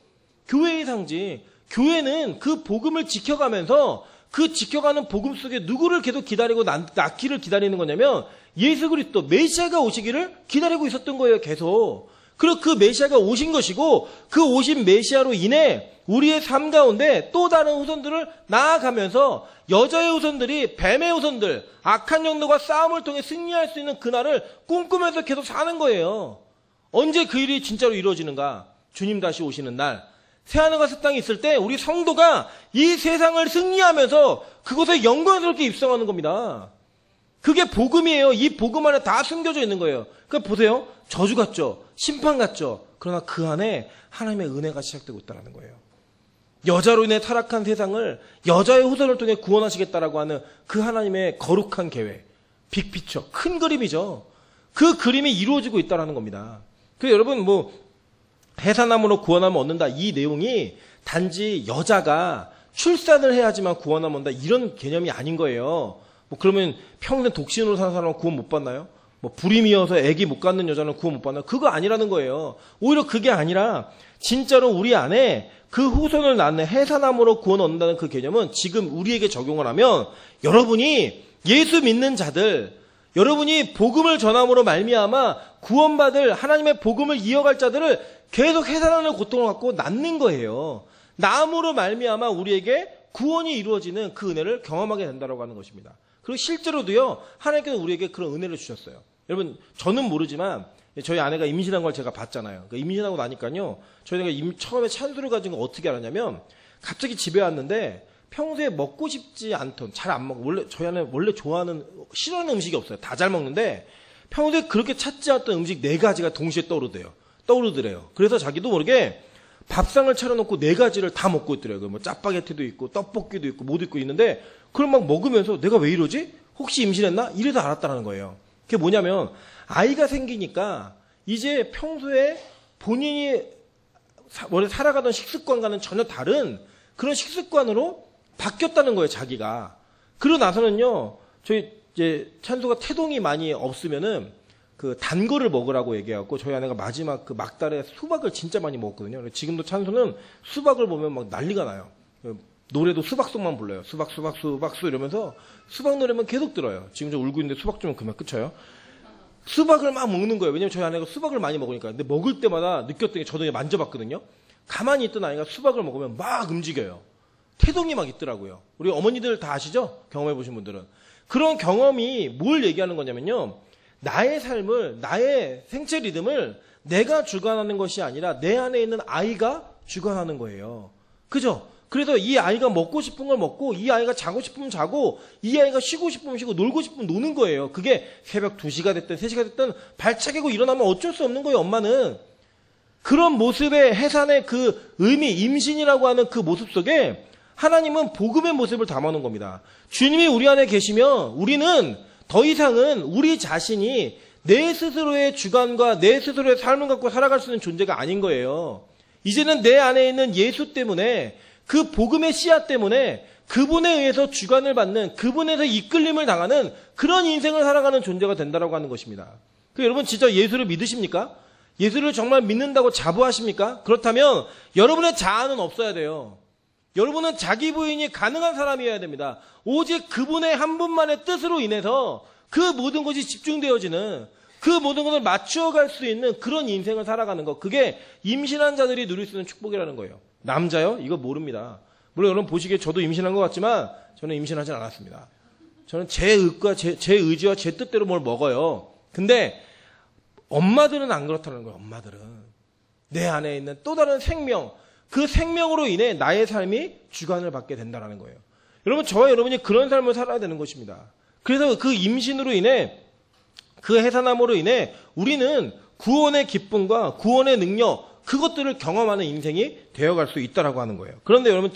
교회의 상징. 교회는 그 복음을 지켜가면서 그 지켜가는 복음 속에 누구를 계속 기다리고 낳기를 기다리는 거냐면 예수 그리스도 메시아가 오시기를 기다리고 있었던 거예요. 계속. 그리고 그 메시아가 오신 것이고 그 오신 메시아로 인해 우리의 삶 가운데 또 다른 후손들을 나아가면서 여자의 후손들이 뱀의 후손들, 악한 영들과 싸움을 통해 승리할 수 있는 그날을 꿈꾸면서 계속 사는 거예요. 언제 그 일이 진짜로 이루어지는가? 주님 다시 오시는 날. 새하늘과 새 땅이 있을 때 우리 성도가 이 세상을 승리하면서 그곳에 영광스럽게 입성하는 겁니다. 그게 복음이에요. 이 복음 안에 다 숨겨져 있는 거예요. 그러니까 보세요. 저주 같죠? 심판 같죠? 그러나 그 안에 하나님의 은혜가 시작되고 있다는 거예요. 여자로 인해 타락한 세상을 여자의 후손을 통해 구원하시겠다라고 하는 그 하나님의 거룩한 계획, 빅피처, 큰 그림이죠. 그 그림이 이루어지고 있다는 겁니다. 그래서 여러분 해산함으로 구원함을 얻는다 이 내용이 단지 여자가 출산을 해야지만 구원함을 얻는다 이런 개념이 아닌 거예요. 그러면 평생 독신으로 사는 사람은 구원 못 받나요? 불임이어서 아기 못 갖는 여자는 구원 못 받나요? 그거 아니라는 거예요. 오히려 그게 아니라 진짜로 우리 안에 그 후손을 낳는 해산함으로 구원 얻는다는 그 개념은 지금 우리에게 적용을 하면 여러분이 예수 믿는 자들, 여러분이 복음을 전함으로 말미암아 구원받을 하나님의 복음을 이어갈 자들을 계속 해산하는 고통을 갖고 낳는 거예요. 낳음으로 말미암아 우리에게 구원이 이루어지는 그 은혜를 경험하게 된다고 하는 것입니다. 그리고 실제로도요, 하나님께서 우리에게 그런 은혜를 주셨어요. 여러분, 저는 모르지만 저희 아내가 임신한 걸 제가 봤잖아요. 그러니까 임신하고 나니까요, 저희가 처음에 찬수를 가진 거 어떻게 알았냐면, 갑자기 집에 왔는데 평소에 먹고 싶지 않던, 잘 안 먹고, 저희 아내 원래 싫어하는 음식이 없어요. 다 잘 먹는데 평소에 그렇게 찾지 않았던 음식 4가지가 동시에 떠오르더래요. 그래서 자기도 모르게 밥상을 차려놓고 4가지를 다 먹고 있더래요. 짜파게티도 있고 떡볶이도 있고 뭐도 있고 있는데 그걸 막 먹으면서 내가 왜 이러지? 혹시 임신했나? 이래서 알았다는 거예요. 그게 뭐냐면 아이가 생기니까 이제 평소에 본인이 원래 살아가던 식습관과는 전혀 다른 그런 식습관으로 바뀌었다는 거예요, 자기가. 그러고 나서는요, 저희 이제 찬수가 태동이 많이 없으면은 그 단 거를 먹으라고 얘기하고 저희 아내가 마지막 그 막달에 수박을 진짜 많이 먹었거든요. 지금도 찬수는 수박을 보면 막 난리가 나요. 노래도 수박송만 불러요. 수박 이러면서 수박 노래만 계속 들어요. 지금 저 울고 있는데 수박 주면 그만 끝쳐요. 수박을 막 먹는 거예요. 왜냐면 저희 아내가 수박을 많이 먹으니까. 근데 먹을 때마다 느꼈던 게 저도 만져봤거든요. 가만히 있던 아이가 수박을 먹으면 막 움직여요. 태동이 막 있더라고요. 우리 어머니들 다 아시죠? 경험해보신 분들은. 그런 경험이 뭘 얘기하는 거냐면요. 나의 삶을, 나의 생체 리듬을 내가 주관하는 것이 아니라 내 안에 있는 아이가 주관하는 거예요. 그죠? 그래서 이 아이가 먹고 싶은 걸 먹고, 이 아이가 자고 싶으면 자고, 이 아이가 쉬고 싶으면 쉬고, 놀고 싶으면 노는 거예요. 그게 새벽 2시가 됐든 3시가 됐든 발차기고 일어나면 어쩔 수 없는 거예요, 엄마는. 그런 모습의 해산의 그 의미, 임신이라고 하는 그 모습 속에 하나님은 복음의 모습을 담아놓은 겁니다. 주님이 우리 안에 계시면 우리는 더 이상은 우리 자신이 내 스스로의 주관과 내 스스로의 삶을 갖고 살아갈 수 있는 존재가 아닌 거예요. 이제는 내 안에 있는 예수 때문에, 그 복음의 씨앗 때문에 그분에 의해서 주관을 받는, 그분에서 이끌림을 당하는 그런 인생을 살아가는 존재가 된다라고 하는 것입니다. 여러분 진짜 예수를 믿으십니까? 예수를 정말 믿는다고 자부하십니까? 그렇다면 여러분의 자아는 없어야 돼요. 여러분은 자기 부인이 가능한 사람이어야 됩니다. 오직 그분의 한 분만의 뜻으로 인해서 그 모든 것이 집중되어지는, 그 모든 것을 맞추어갈 수 있는 그런 인생을 살아가는 것, 그게 임신한 자들이 누릴 수 있는 축복이라는 거예요. 남자요? 이거 모릅니다. 물론 여러분 보시기에 저도 임신한 것 같지만 저는 임신하지 않았습니다. 저는 제 의지와 제 뜻대로 뭘 먹어요. 근데 엄마들은 안 그렇다는 거예요. 엄마들은 내 안에 있는 또 다른 생명, 그 생명으로 인해 나의 삶이 주관을 받게 된다는 거예요. 여러분, 저와 여러분이 그런 삶을 살아야 되는 것입니다. 그래서 그 임신으로 인해, 그 해산함으로 인해 우리는 구원의 기쁨과 구원의 능력, 그것들을 경험하는 인생이 되어갈 수 있다라고 하는 거예요. 그런데 여러분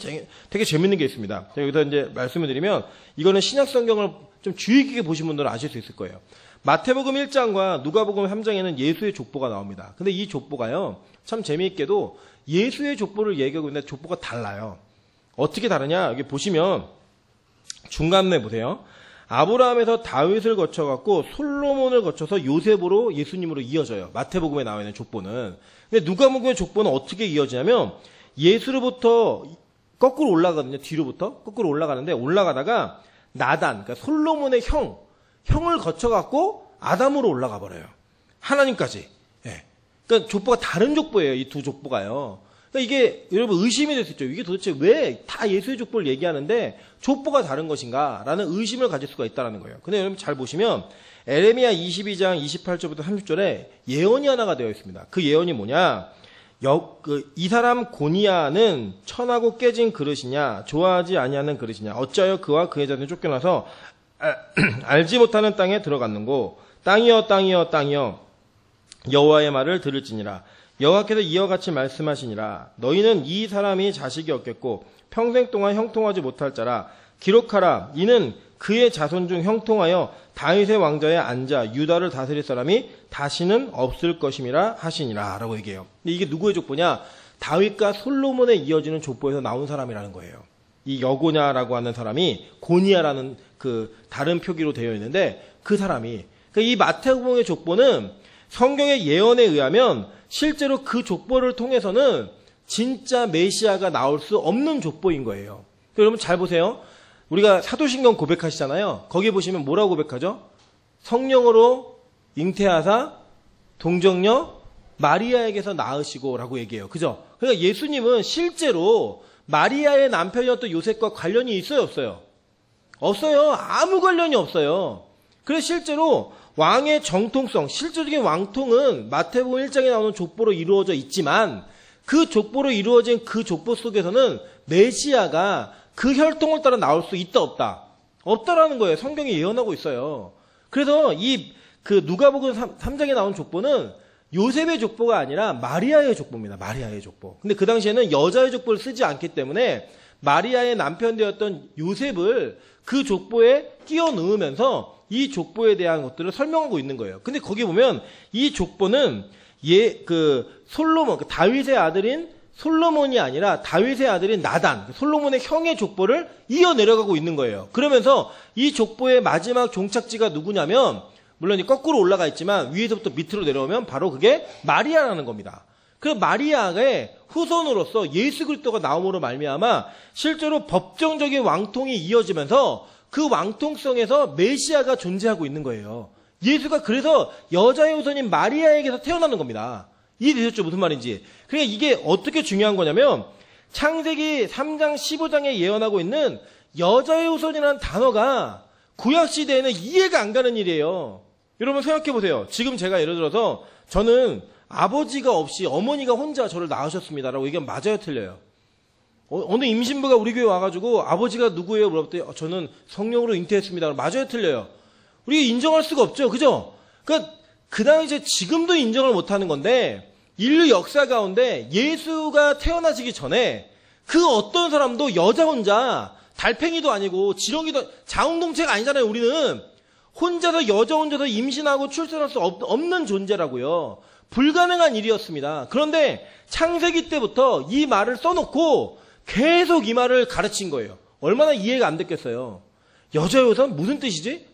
되게 재밌는 게 있습니다. 제가 여기서 이제 말씀을 드리면, 이거는 신약 성경을 좀 주의 깊게 보신 분들은 아실 수 있을 거예요. 마태복음 1장과 누가복음 3장에는 예수의 족보가 나옵니다. 근데 이 족보가요, 참 재미있게도 예수의 족보를 얘기하고 있는데 족보가 달라요. 어떻게 다르냐? 여기 보시면 중간에 보세요. 아브라함에서 다윗을 거쳐갖고 솔로몬을 거쳐서 요셉으로 예수님으로 이어져요. 마태복음에 나와 있는 족보는. 근데 누가복음의 족보는 어떻게 이어지냐면 예수로부터 거꾸로 올라가거든요. 뒤로부터 거꾸로 올라가는데, 올라가다가 나단, 그러니까 솔로몬의 형을 거쳐갖고 아담으로 올라가 버려요. 하나님까지. 예. 그러니까 족보가 다른 족보예요. 이 두 족보가요. 그러니까 이게 여러분 의심이 될 수 있죠. 이게 도대체 왜 다 예수의 족보를 얘기하는데 족보가 다른 것인가라는 의심을 가질 수가 있다는 거예요. 근데 여러분 잘 보시면 에레미야 22장 28절부터 30절에 예언이 하나가 되어 있습니다. 그 예언이 뭐냐? 이 사람 고니아는 천하고 깨진 그릇이냐, 좋아하지 아니하는 그릇이냐, 어찌하여 그와 그의 자손이 쫓겨나서 알지 못하는 땅에 들어갔는고, 땅이여 땅이여 땅이여 여호와의 말을 들을지니라. 여호와께서 이와 같이 말씀하시니라. 너희는 이 사람이 자식이 없겠고 평생 동안 형통하지 못할 자라. 기록하라. 이는 그의 자손 중 형통하여 다윗의 왕좌에 앉아 유다를 다스릴 사람이 다시는 없을 것임이라 하시니라 라고 얘기해요. 근데 이게 누구의 족보냐? 다윗과 솔로몬에 이어지는 족보에서 나온 사람이라는 거예요. 이 여고냐라고 하는 사람이 고니아라는 그 다른 표기로 되어 있는데, 그 사람이, 그러니까 이 마태복음의 족보는 성경의 예언에 의하면 실제로 그 족보를 통해서는 진짜 메시아가 나올 수 없는 족보인 거예요. 여러분 잘 보세요. 우리가 사도신경 고백하시잖아요. 거기 보시면 뭐라고 고백하죠? 성령으로 잉태하사 동정녀 마리아에게서 낳으시고 라고 얘기해요. 그죠? 그러니까 예수님은 실제로 마리아의 남편이었던 요셉과 관련이 있어요, 없어요? 없어요. 아무 관련이 없어요. 그래서 실제로 왕의 정통성, 실질적인 왕통은 마태복음 1장에 나오는 족보로 이루어져 있지만, 그 족보로 이루어진 그 족보 속에서는 메시아가 그 혈통을 따라 나올 수 있다 없다? 없다라는 거예요. 성경이 예언하고 있어요. 그래서 그 누가복음 3장에 나온 족보는 요셉의 족보가 아니라 마리아의 족보입니다. 마리아의 족보. 근데 그 당시에는 여자의 족보를 쓰지 않기 때문에 마리아의 남편 되었던 요셉을 그 족보에 끼워 넣으면서 이 족보에 대한 것들을 설명하고 있는 거예요. 근데 거기 보면 이 족보는 솔로몬, 다윗의 아들인 솔로몬이 아니라 다윗의 아들인 나단, 솔로몬의 형의 족보를 이어 내려가고 있는 거예요. 그러면서 이 족보의 마지막 종착지가 누구냐면, 물론 거꾸로 올라가 있지만 위에서부터 밑으로 내려오면 바로 그게 마리아라는 겁니다. 그 마리아의 후손으로서 예수 그리스도가 나옴으로 말미암아 실제로 법정적인 왕통이 이어지면서 그 왕통성에서 메시아가 존재하고 있는 거예요. 예수가 그래서 여자의 후손인 마리아에게서 태어나는 겁니다. 이해되셨죠? 무슨 말인지. 그러니까 이게 어떻게 중요한 거냐면, 창세기 3장 15장에 예언하고 있는 여자의 후손이라는 단어가 구약시대에는 이해가 안 가는 일이에요. 여러분 생각해 보세요. 지금 제가 예를 들어서 저는 아버지가 없이 어머니가 혼자 저를 낳으셨습니다라고 얘기하면 맞아요, 틀려요? 어느 임신부가 우리 교회 와가지고 아버지가 누구예요? 물어봤더니 저는 성령으로 잉태했습니다. 맞아요, 틀려요? 우리가 인정할 수가 없죠, 그죠? 그러니까 그 당시에 지금도 인정을 못하는 건데 인류 역사 가운데 예수가 태어나시기 전에 그 어떤 사람도 여자 혼자 달팽이도 아니고 지렁이도 자웅동체가 아니잖아요. 우리는 혼자서 여자 혼자서 임신하고 출산할 수 없는 존재라고요. 불가능한 일이었습니다. 그런데 창세기 때부터 이 말을 써놓고 계속 이 말을 가르친 거예요. 얼마나 이해가 안 됐겠어요. 여자의 우선 무슨 뜻이지?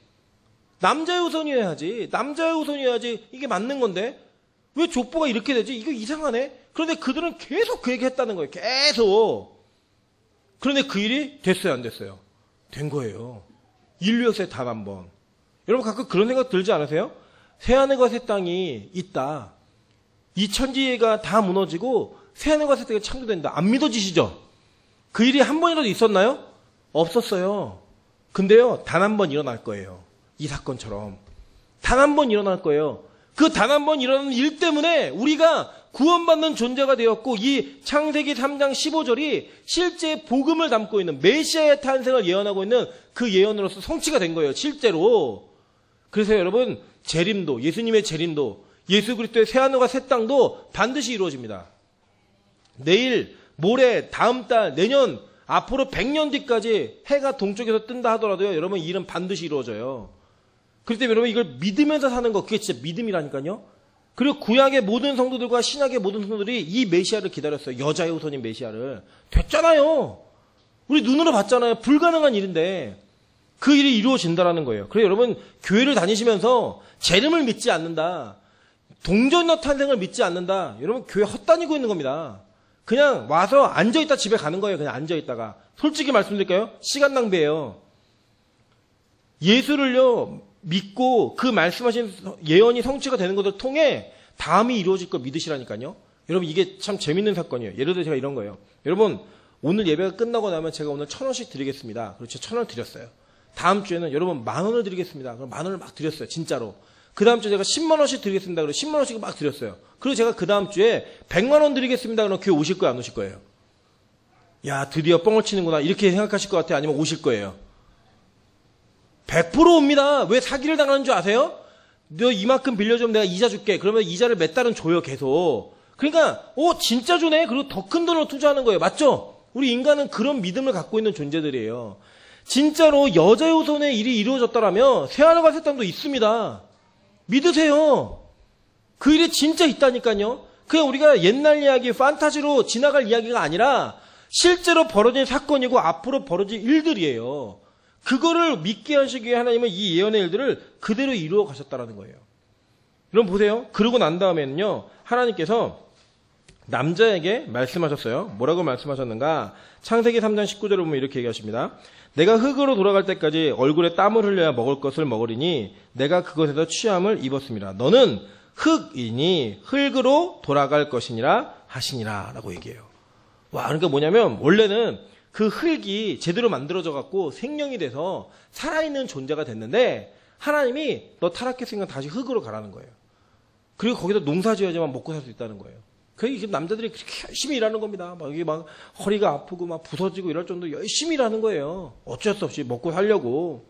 남자의 우선이어야지. 남자의 우선이어야지. 이게 맞는 건데 왜 족보가 이렇게 되지? 이거 이상하네. 그런데 그들은 계속 그 얘기 했다는 거예요. 계속. 그런데 그 일이 됐어요, 안 됐어요? 된 거예요. 인류 역사에 단 한 번. 여러분 가끔 그런 생각 들지 않으세요? 새하늘과 새 땅이 있다. 이 천지가 다 무너지고 새하늘과 새 땅이 창조된다. 안 믿어지시죠? 그 일이 한 번이라도 있었나요? 없었어요. 근데요, 단 한 번 일어날 거예요. 이 사건처럼. 단 한 번 일어날 거예요. 그 단 한 번 일어나는 일 때문에 우리가 구원받는 존재가 되었고 이 창세기 3장 15절이 실제 복음을 담고 있는 메시아의 탄생을 예언하고 있는 그 예언으로서 성취가 된 거예요. 실제로. 그래서 여러분 재림도 예수님의 재림도 예수 그리스도의 새하늘과 새 땅도 반드시 이루어집니다. 내일 모레 다음 달 내년 앞으로 100년 뒤까지 해가 동쪽에서 뜬다 하더라도요. 여러분 이 일은 반드시 이루어져요. 그렇기 때문에 여러분 이걸 믿으면서 사는 거 그게 진짜 믿음이라니까요. 그리고 구약의 모든 성도들과 신약의 모든 성도들이 이 메시아를 기다렸어요. 여자의 후손인 메시아를. 됐잖아요. 우리 눈으로 봤잖아요. 불가능한 일인데 그 일이 이루어진다라는 거예요. 그래서 여러분 교회를 다니시면서 재림을 믿지 않는다. 동전너 탄생을 믿지 않는다. 여러분 교회 헛다니고 있는 겁니다. 그냥 와서 앉아있다 집에 가는 거예요. 그냥 앉아있다가. 솔직히 말씀드릴까요? 시간 낭비예요. 예수를요 믿고 그 말씀하신 예언이 성취가 되는 것을 통해 다음이 이루어질 걸 믿으시라니까요. 여러분 이게 참 재밌는 사건이에요. 예를 들어 제가 이런 거예요. 여러분 오늘 예배가 끝나고 나면 제가 오늘 1,000원씩 드리겠습니다. 그렇죠. 1,000원 드렸어요. 다음 주에는 여러분 10,000원을 드리겠습니다. 그럼 10,000원을 막 드렸어요. 진짜로. 그 다음 주에 제가 10만 원씩 드리겠습니다. 그래서 10만 원씩 막 드렸어요. 그리고 제가 그 다음 주에 100만 원 드리겠습니다. 그럼 교회 오실 거예요? 안 오실 거예요? 야 드디어 뻥을 치는구나. 이렇게 생각하실 것 같아요? 아니면 오실 거예요? 100% 옵니다. 왜 사기를 당하는 줄 아세요? 너 이만큼 빌려주면 내가 이자 줄게. 그러면 이자를 몇 달은 줘요, 계속. 그러니까, 진짜 주네? 그리고 더 큰 돈을 투자하는 거예요. 맞죠? 우리 인간은 그런 믿음을 갖고 있는 존재들이에요. 진짜로 여자의 후손의 일이 이루어졌다라면 새하늘과 새 땅도 있습니다. 믿으세요. 그 일이 진짜 있다니까요. 그냥 우리가 옛날 이야기, 판타지로 지나갈 이야기가 아니라 실제로 벌어진 사건이고 앞으로 벌어질 일들이에요. 그거를 믿게 하시기 위해 하나님은 이 예언의 일들을 그대로 이루어 가셨다라는 거예요. 여러분 보세요. 그러고 난 다음에는요. 하나님께서 남자에게 말씀하셨어요. 뭐라고 말씀하셨는가? 창세기 3장 19절에 보면 이렇게 얘기하십니다. 내가 흙으로 돌아갈 때까지 얼굴에 땀을 흘려야 먹을 것을 먹으리니 내가 그것에서 취함을 입었습니다. 너는 흙이니 흙으로 돌아갈 것이니라 하시니라 라고 얘기해요. 와, 그러니까 뭐냐면 원래는 그 흙이 제대로 만들어져 갖고 생명이 돼서 살아있는 존재가 됐는데 하나님이 너 타락했으니까 다시 흙으로 가라는 거예요. 그리고 거기서 농사 지어야지만 먹고 살 수 있다는 거예요. 그게 지금 남자들이 그렇게 열심히 일하는 겁니다. 막 이게 막 허리가 아프고 막 부서지고 이럴 정도로 열심히 일하는 거예요. 어쩔 수 없이 먹고 살려고.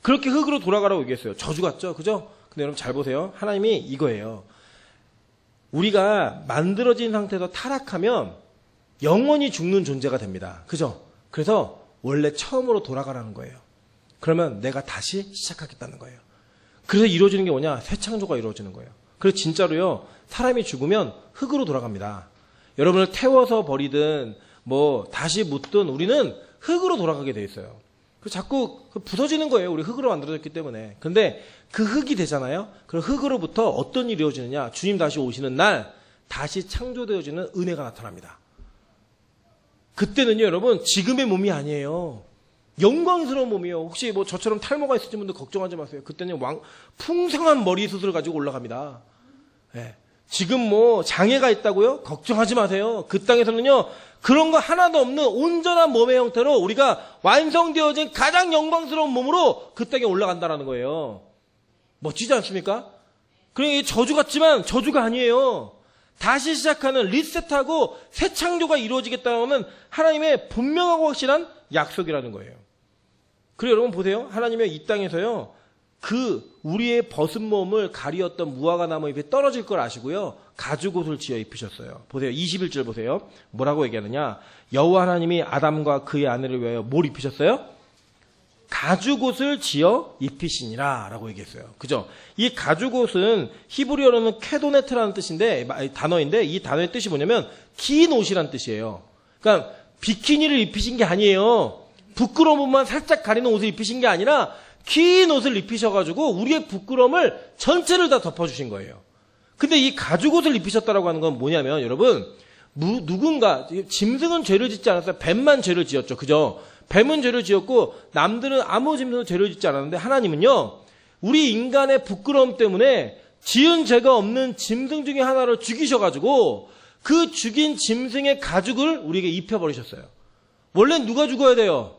그렇게 흙으로 돌아가라고 얘기했어요. 저주 같죠? 그죠? 근데 여러분 잘 보세요. 하나님이 이거예요. 우리가 만들어진 상태에서 타락하면 영원히 죽는 존재가 됩니다. 그죠? 그래서 원래 처음으로 돌아가라는 거예요. 그러면 내가 다시 시작하겠다는 거예요. 그래서 이루어지는 게 뭐냐? 새 창조가 이루어지는 거예요. 그래서 진짜로요. 사람이 죽으면 흙으로 돌아갑니다. 여러분을 태워서 버리든 뭐 다시 묻든 우리는 흙으로 돌아가게 돼 있어요. 그래서 자꾸 부서지는 거예요. 우리 흙으로 만들어졌기 때문에. 근데 그 흙이 되잖아요. 그럼 흙으로부터 어떤 일이 이루어지느냐? 주님 다시 오시는 날 다시 창조되어지는 은혜가 나타납니다. 그때는요, 여러분, 지금의 몸이 아니에요. 영광스러운 몸이에요. 혹시 뭐 저처럼 탈모가 있으신 분들 걱정하지 마세요. 그때는 풍성한 머리 수술을 가지고 올라갑니다. 네. 지금 뭐 장애가 있다고요? 걱정하지 마세요. 그 땅에서는요, 그런 거 하나도 없는 온전한 몸의 형태로 우리가 완성되어진 가장 영광스러운 몸으로 그 땅에 올라간다는 거예요. 멋지지 않습니까? 그러니까 저주 같지만 저주가 아니에요. 다시 시작하는 리셋하고 새 창조가 이루어지겠다는 하나님의 분명하고 확실한 약속이라는 거예요. 그리고 여러분 보세요. 하나님의 이 땅에서요. 우리의 벗은 몸을 가리었던 무화과 나무 잎이 떨어질 걸 아시고요. 가죽옷을 지어 입히셨어요. 보세요. 21절 보세요. 뭐라고 얘기하느냐. 여호와 하나님이 아담과 그의 아내를 위하여 뭘 입히셨어요? 가죽옷을 지어 입히시니라 라고 얘기했어요. 그죠? 이 가죽옷은 히브리어로는 케도네트라는 뜻인데, 단어인데 이 단어의 뜻이 뭐냐면 긴 옷이란 뜻이에요. 그러니까 비키니를 입히신 게 아니에요. 부끄러운 부분만 살짝 가리는 옷을 입히신 게 아니라 긴 옷을 입히셔가지고 우리의 부끄러움을 전체를 다 덮어주신 거예요. 근데 이 가죽옷을 입히셨다라고 하는 건 뭐냐면 여러분 누군가 짐승은 죄를 짓지 않았어요. 뱀만 죄를 지었죠. 그죠? 뱀은 죄를 지었고 남들은 아무 짐승은 죄를 짓지 않았는데 하나님은요. 우리 인간의 부끄러움 때문에 지은 죄가 없는 짐승 중에 하나를 죽이셔가지고 그 죽인 짐승의 가죽을 우리에게 입혀버리셨어요. 원래 누가 죽어야 돼요?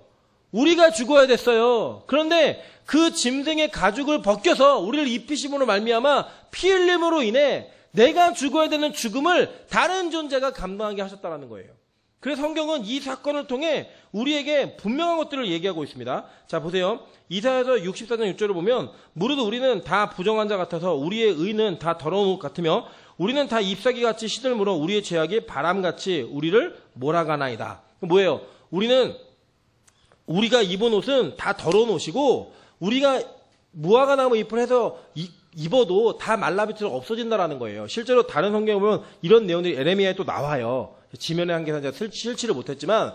우리가 죽어야 됐어요. 그런데 그 짐승의 가죽을 벗겨서 우리를 입히심으로 말미암아 피 흘림으로 인해 내가 죽어야 되는 죽음을 다른 존재가 감당하게 하셨다는 거예요. 그래서 성경은 이 사건을 통해 우리에게 분명한 것들을 얘기하고 있습니다. 자 보세요. 이사야서 64장 6절을 보면 무릇 우리는 다 부정한 자 같아서 우리의 의는 다 더러운 옷 같으며 우리는 다 잎사귀같이 시들물어 우리의 죄악이 바람같이 우리를 몰아가나이다. 뭐예요? 우리가 입은 옷은 다 더러운 옷이고 우리가 무화과 나무 잎을 해서 입어도 다 말라비틀어 없어진다라는 거예요. 실제로 다른 성경에 보면 이런 내용들이 에레미야에 또 나와요. 지면에 한 개는 제가 실치를 못했지만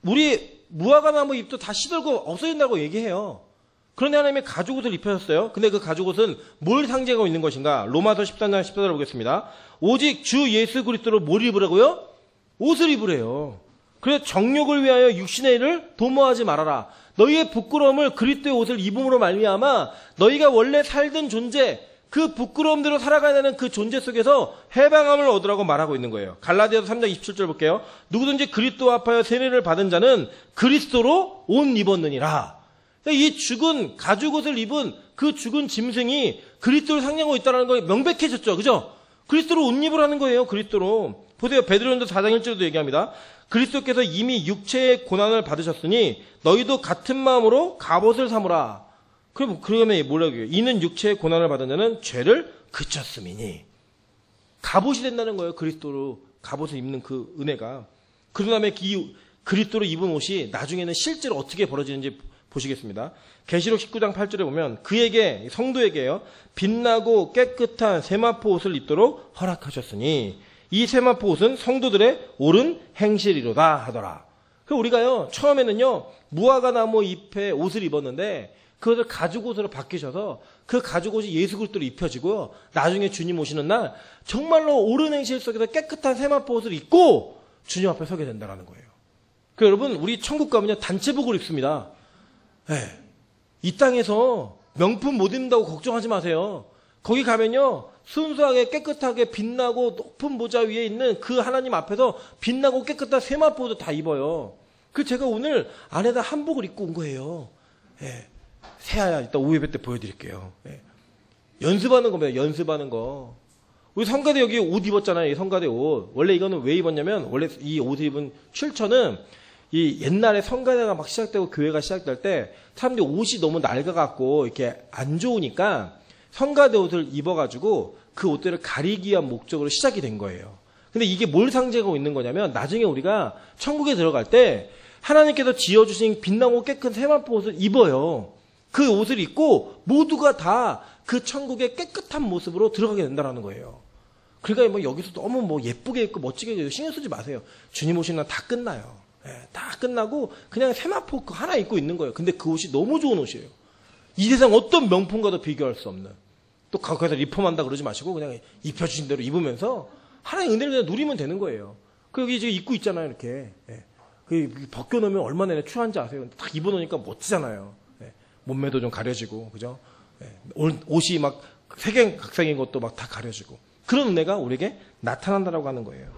우리 무화과 나무 잎도 다 시들고 없어진다고 얘기해요. 그런데 하나님이 가죽옷을 입혀줬어요. 근데 그 가죽옷은 뭘 상징하고 있는 것인가? 로마서 13장 14절을 보겠습니다. 오직 주 예수 그리스도로 뭘 입으라고요? 옷을 입으래요. 그래서 정욕을 위하여 육신의 일을 도모하지 말아라. 너희의 부끄러움을 그리스도의 옷을 입음으로 말미암아 너희가 원래 살던 존재, 그 부끄러움대로 살아가야 되는 그 존재 속에서 해방함을 얻으라고 말하고 있는 거예요. 갈라디아서 3장 27절 볼게요. 누구든지 그리스도와 합하여 세례를 받은 자는 그리스도로 옷 입었느니라. 이 죽은 가죽옷을 입은 그 죽은 짐승이 그리스도를 상징하고 있다는 거 명백해졌죠. 그죠? 그리스도로 옷 입으라는 거예요. 그리스도로. 보세요. 베드로전서 4장 1절에도 얘기합니다. 그리스도께서 이미 육체의 고난을 받으셨으니 너희도 같은 마음으로 갑옷을 삼으라. 그러면 뭐라고 해요? 이는 육체의 고난을 받은 자는 죄를 그쳤음이니. 갑옷이 된다는 거예요. 그리스도로 갑옷을 입는 그 은혜가. 그 다음에 이 그리스도로 입은 옷이 나중에는 실제로 어떻게 벌어지는지 보시겠습니다. 계시록 19장 8절에 보면 그에게 성도에게요. 빛나고 깨끗한 세마포 옷을 입도록 허락하셨으니 이 세마포 옷은 성도들의 옳은 행실이로다 하더라. 우리가요 처음에는요 무화과 나무 잎에 옷을 입었는데 그것을 가죽옷으로 바뀌셔서 그 가죽옷이 예수 그리스도로 입혀지고요. 나중에 주님 오시는 날 정말로 옳은 행실 속에서 깨끗한 세마포 옷을 입고 주님 앞에 서게 된다는 거예요. 여러분 우리 천국 가면요 단체복을 입습니다. 네. 이 땅에서 명품 못 입는다고 걱정하지 마세요. 거기 가면요 순수하게 깨끗하게 빛나고 높은 보좌 위에 있는 그 하나님 앞에서 빛나고 깨끗한 세마포도 다 입어요. 제가 오늘 안에다 한복을 입고 온 거예요. 예. 새하야 이따 오후 예배 때 보여드릴게요. 예. 연습하는 겁니다. 연습하는 거. 우리 성가대 여기 옷 입었잖아요. 이 성가대 옷. 원래 이거는 왜 입었냐면 원래 이 옷을 입은 출처는 이 옛날에 성가대가 막 시작되고 교회가 시작될 때 사람들이 옷이 너무 낡아갖고 이렇게 안 좋으니까 성가대 옷을 입어가지고 그 옷들을 가리기 위한 목적으로 시작이 된 거예요. 근데 이게 뭘 상징하고 있는 거냐면 나중에 우리가 천국에 들어갈 때 하나님께서 지어주신 빛나고 깨끗한 세마포 옷을 입어요. 그 옷을 입고 모두가 다 그 천국의 깨끗한 모습으로 들어가게 된다는 거예요. 그러니까 뭐 여기서 너무 뭐 예쁘게 입고 멋지게 입고 신경 쓰지 마세요. 주님 오시는 날 다 끝나요. 예, 다 끝나고 그냥 세마포 하나 입고 있는 거예요. 근데 그 옷이 너무 좋은 옷이에요. 이 세상 어떤 명품과도 비교할 수 없는. 또 거기서 리폼한다 그러지 마시고 그냥 입혀주신 대로 입으면서 하나의 은혜를 그냥 누리면 되는 거예요. 여기 지금 입고 있잖아요, 이렇게. 예. 벗겨놓으면 얼마나 추한지 아세요? 딱 입어놓으니까 멋지잖아요. 예. 몸매도 좀 가려지고, 그죠? 예. 옷이 막 색양각색인 것도 막 다 가려지고. 그런 은혜가 우리에게 나타난다라고 하는 거예요.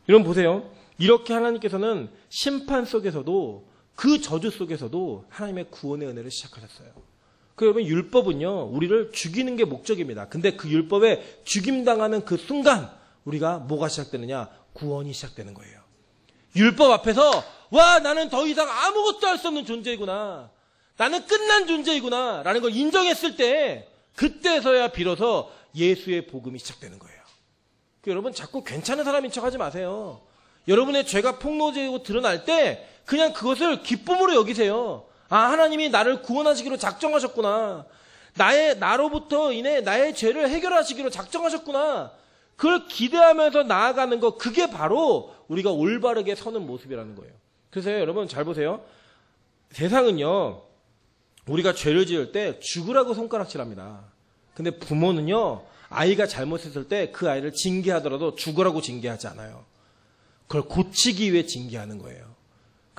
여러분 보세요. 이렇게 하나님께서는 심판 속에서도 그 저주 속에서도 하나님의 구원의 은혜를 시작하셨어요. 여러분 율법은요 우리를 죽이는 게 목적입니다. 근데 그 율법에 죽임당하는 그 순간 우리가 뭐가 시작되느냐? 구원이 시작되는 거예요. 율법 앞에서 와, 나는 더 이상 아무것도 할 수 없는 존재이구나. 나는 끝난 존재이구나 라는 걸 인정했을 때 그때서야 비로소 예수의 복음이 시작되는 거예요. 여러분 자꾸 괜찮은 사람인 척하지 마세요. 여러분의 죄가 폭로되고 드러날 때 그냥 그것을 기쁨으로 여기세요. 아, 하나님이 나를 구원하시기로 작정하셨구나. 나로부터 인해 나의 죄를 해결하시기로 작정하셨구나. 그걸 기대하면서 나아가는 것, 그게 바로 우리가 올바르게 서는 모습이라는 거예요. 그래서 여러분 잘 보세요. 세상은요, 우리가 죄를 지을 때 죽으라고 손가락질합니다. 근데 부모는요, 아이가 잘못했을 때 그 아이를 징계하더라도 죽으라고 징계하지 않아요. 그걸 고치기 위해 징계하는 거예요.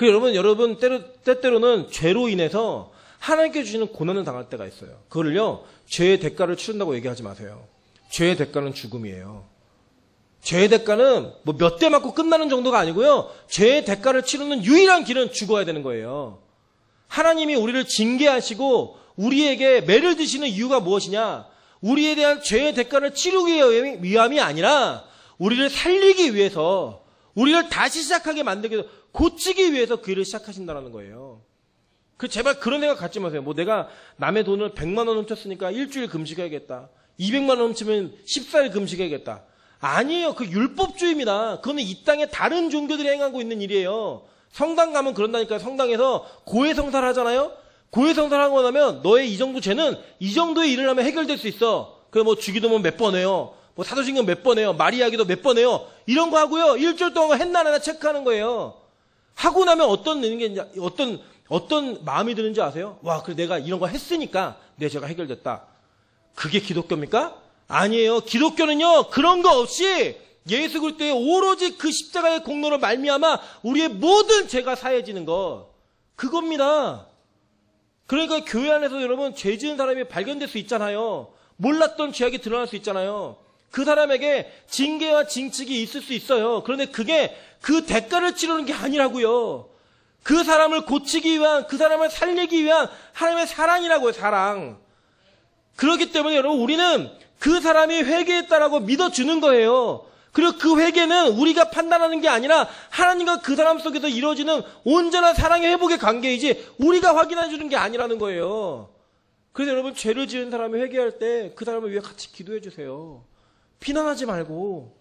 여러분 때때로는 죄로 인해서 하나님께 주시는 고난을 당할 때가 있어요. 그걸요, 죄의 대가를 치른다고 얘기하지 마세요. 죄의 대가는 죽음이에요. 죄의 대가는 뭐 몇 대 맞고 끝나는 정도가 아니고요, 죄의 대가를 치르는 유일한 길은 죽어야 되는 거예요. 하나님이 우리를 징계하시고 우리에게 매를 드시는 이유가 무엇이냐? 우리에 대한 죄의 대가를 치르기 위함이 아니라 우리를 살리기 위해서, 우리를 다시 시작하게 만들기 위해서, 고치기 위해서 그 일을 시작하신다는 거예요. 제발 그런 생각 갖지 마세요. 뭐 내가 남의 돈을 100만 원 훔쳤으니까 일주일 금식해야겠다. 200만 원 훔치면 14일 금식해야겠다. 아니에요. 그 율법주의입니다. 그거는 이 땅에 다른 종교들이 행하고 있는 일이에요. 성당 가면 그런다니까요. 성당에서 고해성사를 하잖아요. 고해성사를 하고 나면 너의 이 정도 죄는 이 정도의 일을 하면 해결될 수 있어. 그래 뭐 주기도문 몇 번 해요. 뭐 사도신경 몇 번 해요. 마리아기도 몇 번 해요. 이런 거 하고요. 일주일 동안 했나 안 했나 체크하는 거예요. 하고 나면 어떤 마음이 드는지 아세요? 와, 그래 내가 이런 거 했으니까 내 죄가 해결됐다. 그게 기독교입니까? 아니에요. 기독교는요, 그런 거 없이 예수 그리스도의 오로지 그 십자가의 공로로 말미암아 우리의 모든 죄가 사해지는 것, 그겁니다. 그러니까 교회 안에서 여러분 죄 지은 사람이 발견될 수 있잖아요. 몰랐던 죄악이 드러날 수 있잖아요. 그 사람에게 징계와 징칙이 있을 수 있어요. 그런데 그게 그 대가를 치르는 게 아니라고요. 그 사람을 고치기 위한, 그 사람을 살리기 위한 하나님의 사랑이라고요. 사랑. 그렇기 때문에 여러분, 우리는 그 사람이 회개했다라고 믿어주는 거예요. 그리고 그 회개는 우리가 판단하는 게 아니라 하나님과 그 사람 속에서 이루어지는 온전한 사랑의 회복의 관계이지 우리가 확인해 주는 게 아니라는 거예요. 그래서 여러분, 죄를 지은 사람이 회개할 때 그 사람을 위해 같이 기도해 주세요. 비난하지 말고,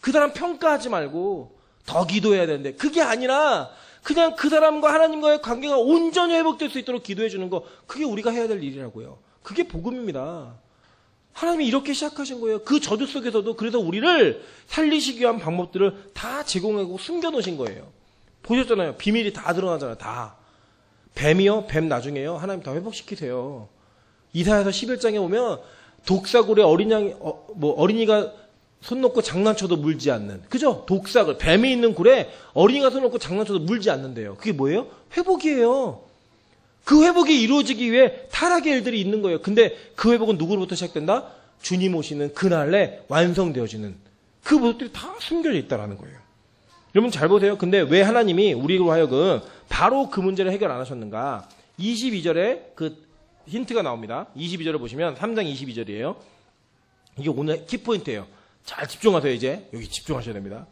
그 사람 평가하지 말고 더 기도해야 되는데, 그게 아니라 그냥 그 사람과 하나님과의 관계가 온전히 회복될 수 있도록 기도해 주는 거, 그게 우리가 해야 될 일이라고요. 그게 복음입니다. 하나님이 이렇게 시작하신 거예요. 그 저주 속에서도 그래서 우리를 살리시기 위한 방법들을 다 제공하고 숨겨놓으신 거예요. 보셨잖아요. 비밀이 다 드러나잖아요. 다. 뱀이요. 뱀 나중에요. 하나님 다 회복시키세요. 이사야서 11장에 보면 독사굴에 어린이가 손 놓고 장난쳐도 물지 않는. 그죠? 독사굴. 뱀이 있는 굴에 어린이가 손 놓고 장난쳐도 물지 않는데요. 그게 뭐예요? 회복이에요. 그 회복이 이루어지기 위해 타락의 일들이 있는 거예요. 근데 그 회복은 누구로부터 시작된다? 주님 오시는 그날에 완성되어지는 그 모습들이 다 숨겨져 있다는 거예요. 여러분 잘 보세요. 근데 왜 하나님이 우리로 하여금 바로 그 문제를 해결 안 하셨는가? 22절에 그 힌트가 나옵니다. 22절을 보시면 3장 22절이에요. 이게 오늘 키포인트예요. 잘 집중하세요. 이제 여기 집중하셔야 됩니다.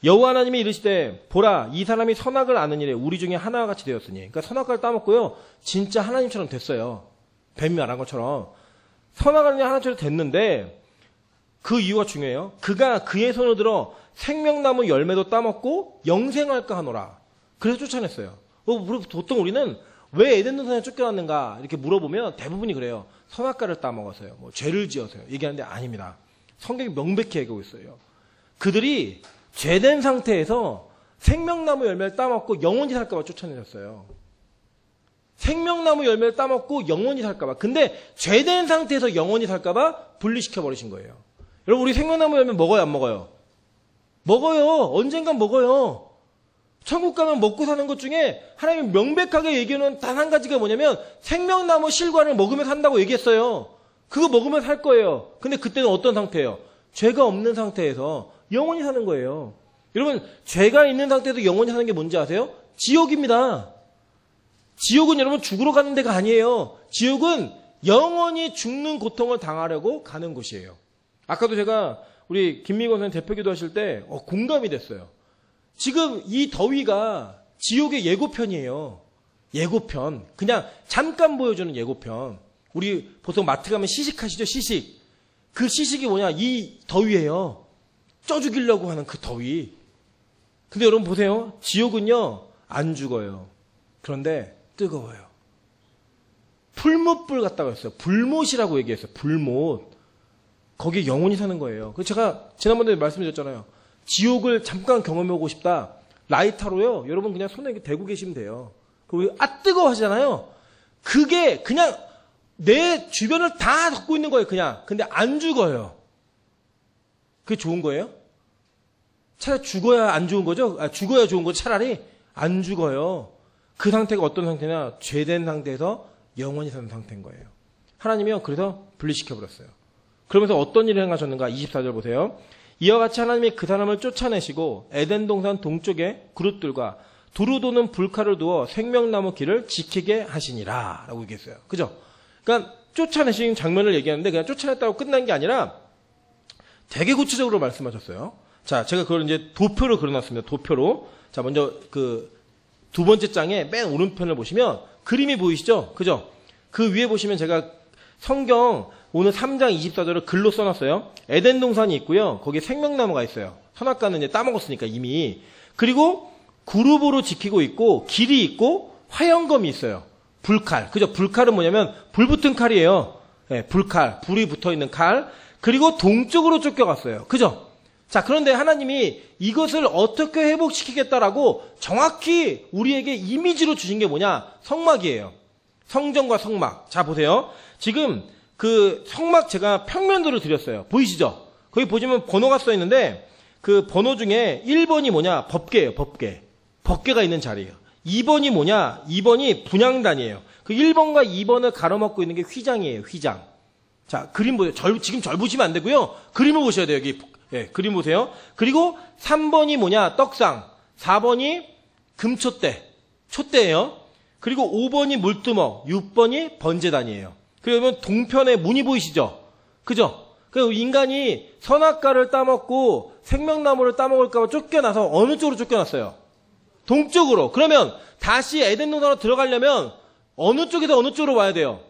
여호와 하나님이 이르시되 보라 이 사람이 선악을 아는 일에 우리 중에 하나와 같이 되었으니, 그러니까 선악과를 따먹고요 진짜 하나님처럼 됐어요. 뱀이 말한 것처럼 선악을 아는 하나님처럼 됐는데 그 이유가 중요해요. 그가 그의 손을 들어 생명나무 열매도 따먹고 영생할까 하노라. 그래서 쫓아냈어요. 보통 우리는 왜 에덴 동산에 쫓겨났는가 이렇게 물어보면 대부분이 그래요. 선악과를 따먹어서요. 뭐 죄를 지어서요. 얘기하는데 아닙니다. 성경이 명백히 얘기하고 있어요. 그들이 죄된 상태에서 생명나무 열매를 따먹고 영원히 살까봐 쫓아내셨어요. 생명나무 열매를 따먹고 영원히 살까봐. 근데 죄된 상태에서 영원히 살까봐 분리시켜버리신 거예요. 여러분 우리 생명나무 열매 먹어요 안 먹어요? 먹어요. 언젠간 먹어요. 천국 가면 먹고 사는 것 중에 하나님이 명백하게 얘기하는 단 한 가지가 뭐냐면 생명나무 실과를 먹으면 산다고 얘기했어요. 그거 먹으면 살 거예요. 근데 그때는 어떤 상태예요? 죄가 없는 상태에서 영원히 사는 거예요. 여러분 죄가 있는 상태에서 영원히 사는 게 뭔지 아세요? 지옥입니다. 지옥은 여러분 죽으러 가는 데가 아니에요. 지옥은 영원히 죽는 고통을 당하려고 가는 곳이에요. 아까도 제가 우리 김미건 선생님 대표기도 하실 때 공감이 됐어요. 지금 이 더위가 지옥의 예고편이에요. 예고편. 그냥 잠깐 보여주는 예고편. 우리 보통 마트 가면 시식하시죠? 시식. 그 시식이 뭐냐? 이 더위예요. 쪄 죽이려고 하는 그 더위. 근데 여러분 보세요. 지옥은요. 안 죽어요. 그런데 뜨거워요. 풀못불 같다고 했어요. 불못이라고 얘기했어요. 불못. 거기에 영혼이 사는 거예요. 그래서 제가 지난번에 말씀드렸잖아요. 지옥을 잠깐 경험해보고 싶다. 라이터로요. 여러분 그냥 손에 대고 계시면 돼요. 뜨거워 하잖아요. 그게 그냥 내 주변을 다 덮고 있는 거예요. 그냥. 근데 안 죽어요. 그게 좋은 거예요? 차라리 죽어야 안 좋은 거죠? 죽어야 좋은 거죠. 차라리 안 죽어요. 그 상태가 어떤 상태냐? 죄된 상태에서 영원히 사는 상태인 거예요. 하나님이요. 그래서 분리시켜버렸어요. 그러면서 어떤 일을 행하셨는가? 24절 보세요. 이와 같이 하나님이 그 사람을 쫓아내시고 에덴 동산 동쪽에 그룹들과 두루 도는 불칼을 두어 생명나무 길을 지키게 하시니라 라고 얘기했어요. 그죠? 그러니까 쫓아내신 장면을 얘기하는데 그냥 쫓아냈다고 끝난 게 아니라 되게 구체적으로 말씀하셨어요. 자, 제가 그걸 이제 도표로 그려놨습니다. 도표로. 자, 먼저 그 두 번째 장에 맨 오른편을 보시면 그림이 보이시죠? 그죠? 그 위에 보시면 제가 성경 오늘 3장 24절을 글로 써놨어요. 에덴 동산이 있고요. 거기에 생명나무가 있어요. 선악과는 이제 따먹었으니까 이미. 그리고 그룹으로 지키고 있고 길이 있고 화영검이 있어요. 불칼. 그죠? 불칼은 뭐냐면 불 붙은 칼이에요. 네, 불칼. 불이 붙어 있는 칼. 그리고 동쪽으로 쫓겨갔어요. 그죠? 자, 그런데 하나님이 이것을 어떻게 회복시키겠다라고 정확히 우리에게 이미지로 주신 게 뭐냐? 성막이에요. 성전과 성막. 자, 보세요. 지금 그 성막 제가 평면도를 드렸어요. 보이시죠? 거기 보시면 번호가 써 있는데 그 번호 중에 1번이 뭐냐? 법궤예요. 법궤. 법궤가 있는 자리예요. 2번이 뭐냐? 2번이 분향단이에요. 그 1번과 2번을 가로막고 있는 게 휘장이에요. 휘장. 자, 그림 보세요. 지금 절 보시면 안 되고요. 그림을 보셔야 돼요. 여기. 예, 그림 보세요. 그리고 3번이 뭐냐? 떡상. 4번이 금촛대. 촛대예요. 그리고 5번이 물두멍. 6번이 번제단이에요. 그러면 동편에 문이 보이시죠? 그죠? 그 인간이 선악과를 따먹고 생명나무를 따먹을까 봐 쫓겨나서 어느 쪽으로 쫓겨났어요? 동쪽으로. 그러면 다시 에덴 동산으로 들어가려면 어느 쪽에서 어느 쪽으로 와야 돼요?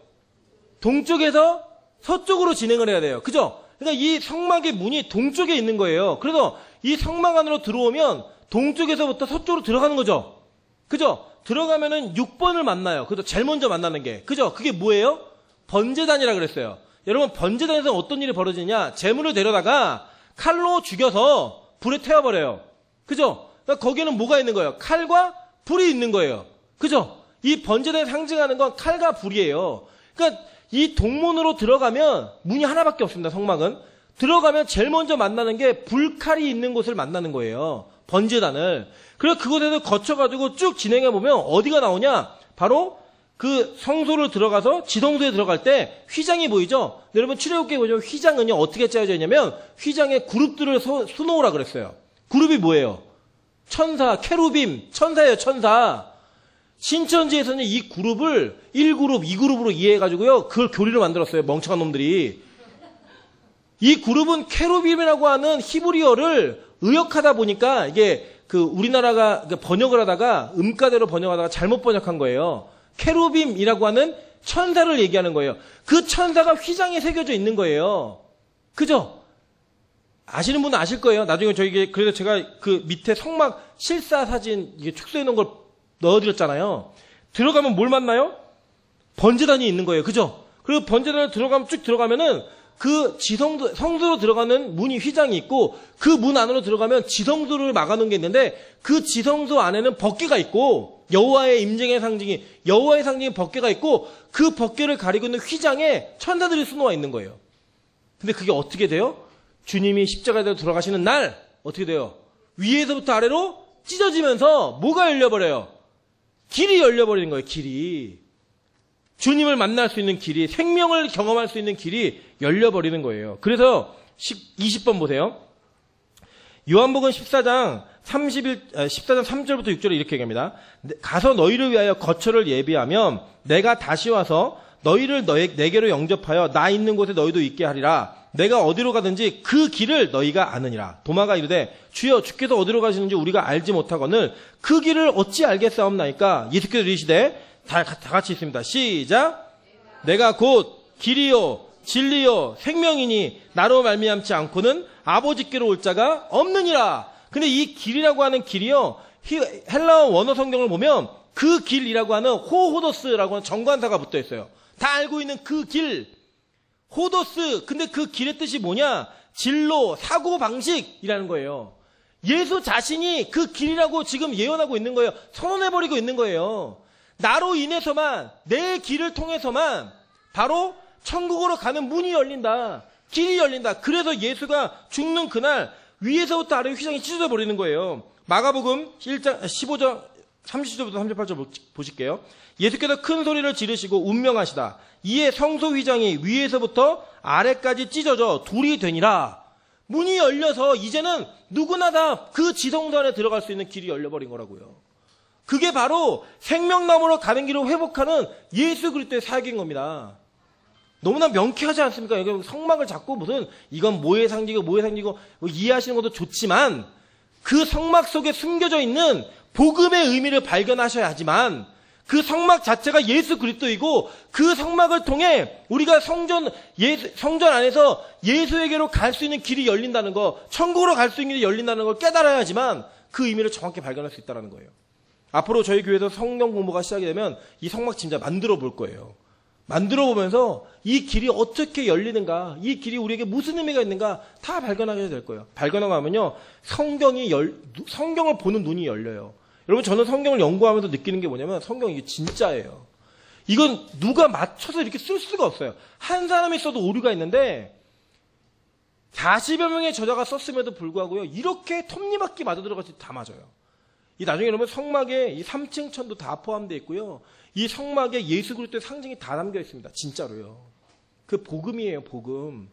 동쪽에서 서쪽으로 진행을 해야 돼요. 그죠? 그러니까 이 성막의 문이 동쪽에 있는 거예요. 그래서 이 성막 안으로 들어오면 동쪽에서부터 서쪽으로 들어가는 거죠. 그죠? 들어가면은 6번을 만나요. 그래서 제일 먼저 만나는 게. 그죠? 그게 뭐예요? 번제단이라 그랬어요. 여러분, 번제단에서 어떤 일이 벌어지냐? 재물을 데려다가 칼로 죽여서 불에 태워버려요. 그죠? 그러니까 거기에는 뭐가 있는 거예요? 칼과 불이 있는 거예요. 그죠? 이 번제단에 상징하는 건 칼과 불이에요. 그러니까 이 동문으로 들어가면 문이 하나밖에 없습니다. 성막은. 들어가면 제일 먼저 만나는 게 불칼이 있는 곳을 만나는 거예요. 번제단을. 그래서 그곳에서 거쳐가지고 쭉 진행해보면 어디가 나오냐? 바로 그 성소를 들어가서 지성소에 들어갈 때 휘장이 보이죠? 여러분 출애굽기에 보시면 휘장은요 어떻게 짜여져 있냐면 휘장에 그룹들을 수놓으라 그랬어요. 그룹이 뭐예요? 천사, 케루빔, 천사예요. 천사. 신천지에서는 이 그룹을 1그룹, 2그룹으로 이해해가지고요. 그걸 교리를 만들었어요. 멍청한 놈들이. 이 그룹은 케루빔이라고 하는 히브리어를 의역하다 보니까 이게 그 우리나라가 번역을 하다가 음가대로 번역하다가 잘못 번역한 거예요. 케루빔이라고 하는 천사를 얘기하는 거예요. 그 천사가 휘장에 새겨져 있는 거예요. 그죠? 아시는 분은 아실 거예요. 나중에 그래서 제가 그 밑에 성막 실사 사진 이게 축소해 놓은 걸 넣어드렸잖아요. 들어가면 뭘 만나요? 번제단이 있는 거예요. 그죠? 그리고 번제단을 쭉 들어가면은 그 성소로 들어가는 문이 휘장이 있고 그 문 안으로 들어가면 지성소를 막아놓은 게 있는데 그 지성소 안에는 법궤가 있고 여호와의 임재의 상징이 법궤가 있고 그 법궤를 가리고 있는 휘장에 천사들이 수놓아 있는 거예요. 근데 그게 어떻게 돼요? 주님이 십자가에 들어가시는 날 어떻게 돼요? 위에서부터 아래로 찢어지면서 뭐가 열려버려요? 길이 열려버리는 거예요. 길이. 주님을 만날 수 있는 길이, 생명을 경험할 수 있는 길이 열려버리는 거예요. 그래서 20번 보세요. 요한복음 14장 3절부터 6절에 이렇게 얘기합니다. 가서 너희를 위하여 거처를 예비하면 내가 다시 와서 너희를 내게로 영접하여 나 있는 곳에 너희도 있게 하리라. 내가 어디로 가든지 그 길을 너희가 아느니라. 도마가 이르되 주여 주께서 어디로 가시는지 우리가 알지 못하거늘 그 길을 어찌 알겠사옵나이까. 예수께서 이르시되 다 같이 있습니다. 시작. 내가 곧 길이요 진리요 생명이니 나로 말미암지 않고는 아버지께로 올 자가 없느니라. 근데 이 길이라고 하는 길이요, 헬라어 원어 성경을 보면 그 길이라고 하는 호호도스라고 하는 정관사가 붙어 있어요. 다 알고 있는 그 길, 호도스. 근데 그 길의 뜻이 뭐냐? 진로, 사고방식이라는 거예요. 예수 자신이 그 길이라고 지금 예언하고 있는 거예요. 선언해버리고 있는 거예요. 나로 인해서만, 내 길을 통해서만 바로 천국으로 가는 문이 열린다. 길이 열린다. 그래서 예수가 죽는 그날 위에서부터 아래 휘장이 찢어져 버리는 거예요. 마가복음 1장 15장 30절부터 38절 보실게요. 예수께서 큰 소리를 지르시고 운명하시다. 이에 성소 휘장이 위에서부터 아래까지 찢어져 둘이 되니라. 문이 열려서 이제는 누구나 다 그 지성소 안에 들어갈 수 있는 길이 열려버린 거라고요. 그게 바로 생명나무로 가는 길을 회복하는 예수 그리스도의 사역인 겁니다. 너무나 명쾌하지 않습니까? 여기 성막을 잡고 무슨 이건 뭐의 상징이고 뭐의 상징이고 뭐 이해하시는 것도 좋지만 그 성막 속에 숨겨져 있는 복음의 의미를 발견하셔야 하지만 그 성막 자체가 예수 그리스도이고 그 성막을 통해 우리가 성전 안에서 예수에게로 갈 수 있는 길이 열린다는 거, 천국으로 갈 수 있는 길이 열린다는 걸 깨달아야지만 그 의미를 정확히 발견할 수 있다는 거예요. 앞으로 저희 교회에서 성경 공부가 시작이 되면 이 성막 진짜 만들어 볼 거예요. 만들어 보면서 이 길이 어떻게 열리는가, 이 길이 우리에게 무슨 의미가 있는가 다 발견하게 될 거예요. 발견하고 하면요, 성경을 보는 눈이 열려요. 여러분, 저는 성경을 연구하면서 느끼는 게 뭐냐면 성경 이게 진짜예요. 이건 누가 맞춰서 이렇게 쓸 수가 없어요. 한 사람이 써도 오류가 있는데 40여 명의 저자가 썼음에도 불구하고요, 이렇게 톱니바퀴 맞아 들어가서 다 맞아요. 이 나중에 여러분 성막에 이 3층 천도 다 포함되어 있고요. 이 성막에 예수 그리스도의 상징이 다 담겨 있습니다. 진짜로요. 그 복음이에요, 복음.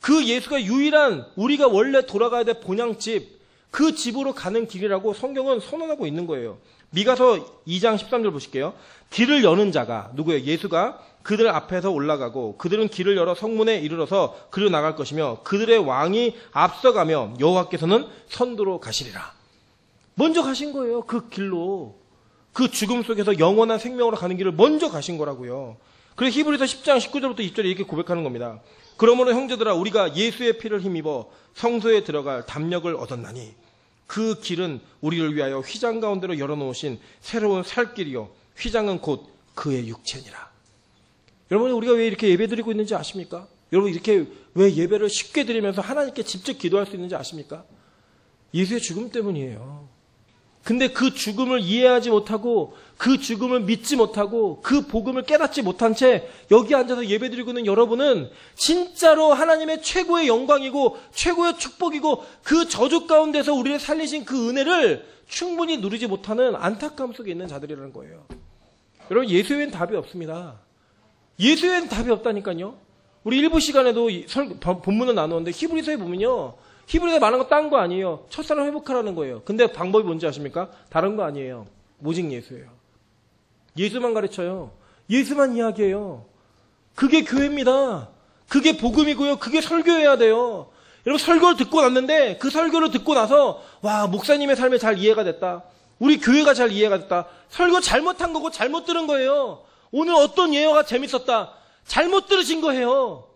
그 예수가 유일한 우리가 원래 돌아가야 될 본향집, 그 집으로 가는 길이라고 성경은 선언하고 있는 거예요. 미가서 2장 13절 보실게요. 길을 여는 자가 누구예요? 예수가 그들 앞에서 올라가고 그들은 길을 열어 성문에 이르러서 그리로 나갈 것이며 그들의 왕이 앞서가며 여호와께서는 선두로 가시리라. 먼저 가신 거예요. 그 길로. 그 죽음 속에서 영원한 생명으로 가는 길을 먼저 가신 거라고요. 그래서 히브리서 10장 19절부터 20절에 이렇게 고백하는 겁니다. 그러므로 형제들아 우리가 예수의 피를 힘입어 성소에 들어갈 담력을 얻었나니 그 길은 우리를 위하여 휘장 가운데로 열어놓으신 새로운 살 길이요 휘장은 곧 그의 육체니라. 여러분, 우리가 왜 이렇게 예배드리고 있는지 아십니까? 여러분, 이렇게 왜 예배를 쉽게 드리면서 하나님께 직접 기도할 수 있는지 아십니까? 예수의 죽음 때문이에요. 근데 그 죽음을 이해하지 못하고 그 죽음을 믿지 못하고 그 복음을 깨닫지 못한 채 여기 앉아서 예배드리고 있는 여러분은 진짜로 하나님의 최고의 영광이고 최고의 축복이고 그 저주 가운데서 우리를 살리신 그 은혜를 충분히 누리지 못하는 안타까움 속에 있는 자들이라는 거예요. 여러분, 예수 외엔 답이 없습니다. 예수 외엔 답이 없다니까요. 우리 일부 시간에도 본문을 나누었는데 히브리서에 보면요, 히브리서에 말한 거 딴 거 아니에요. 첫사랑 회복하라는 거예요. 근데 방법이 뭔지 아십니까? 다른 거 아니에요. 오직 예수예요. 예수만 가르쳐요. 예수만 이야기해요. 그게 교회입니다. 그게 복음이고요. 그게 설교해야 돼요. 여러분, 설교를 듣고 났는데 그 설교를 듣고 나서 와, 목사님의 삶이 잘 이해가 됐다. 우리 교회가 잘 이해가 됐다. 설교 잘못한 거고 잘못 들은 거예요. 오늘 어떤 예화가 재밌었다. 잘못 들으신 거예요.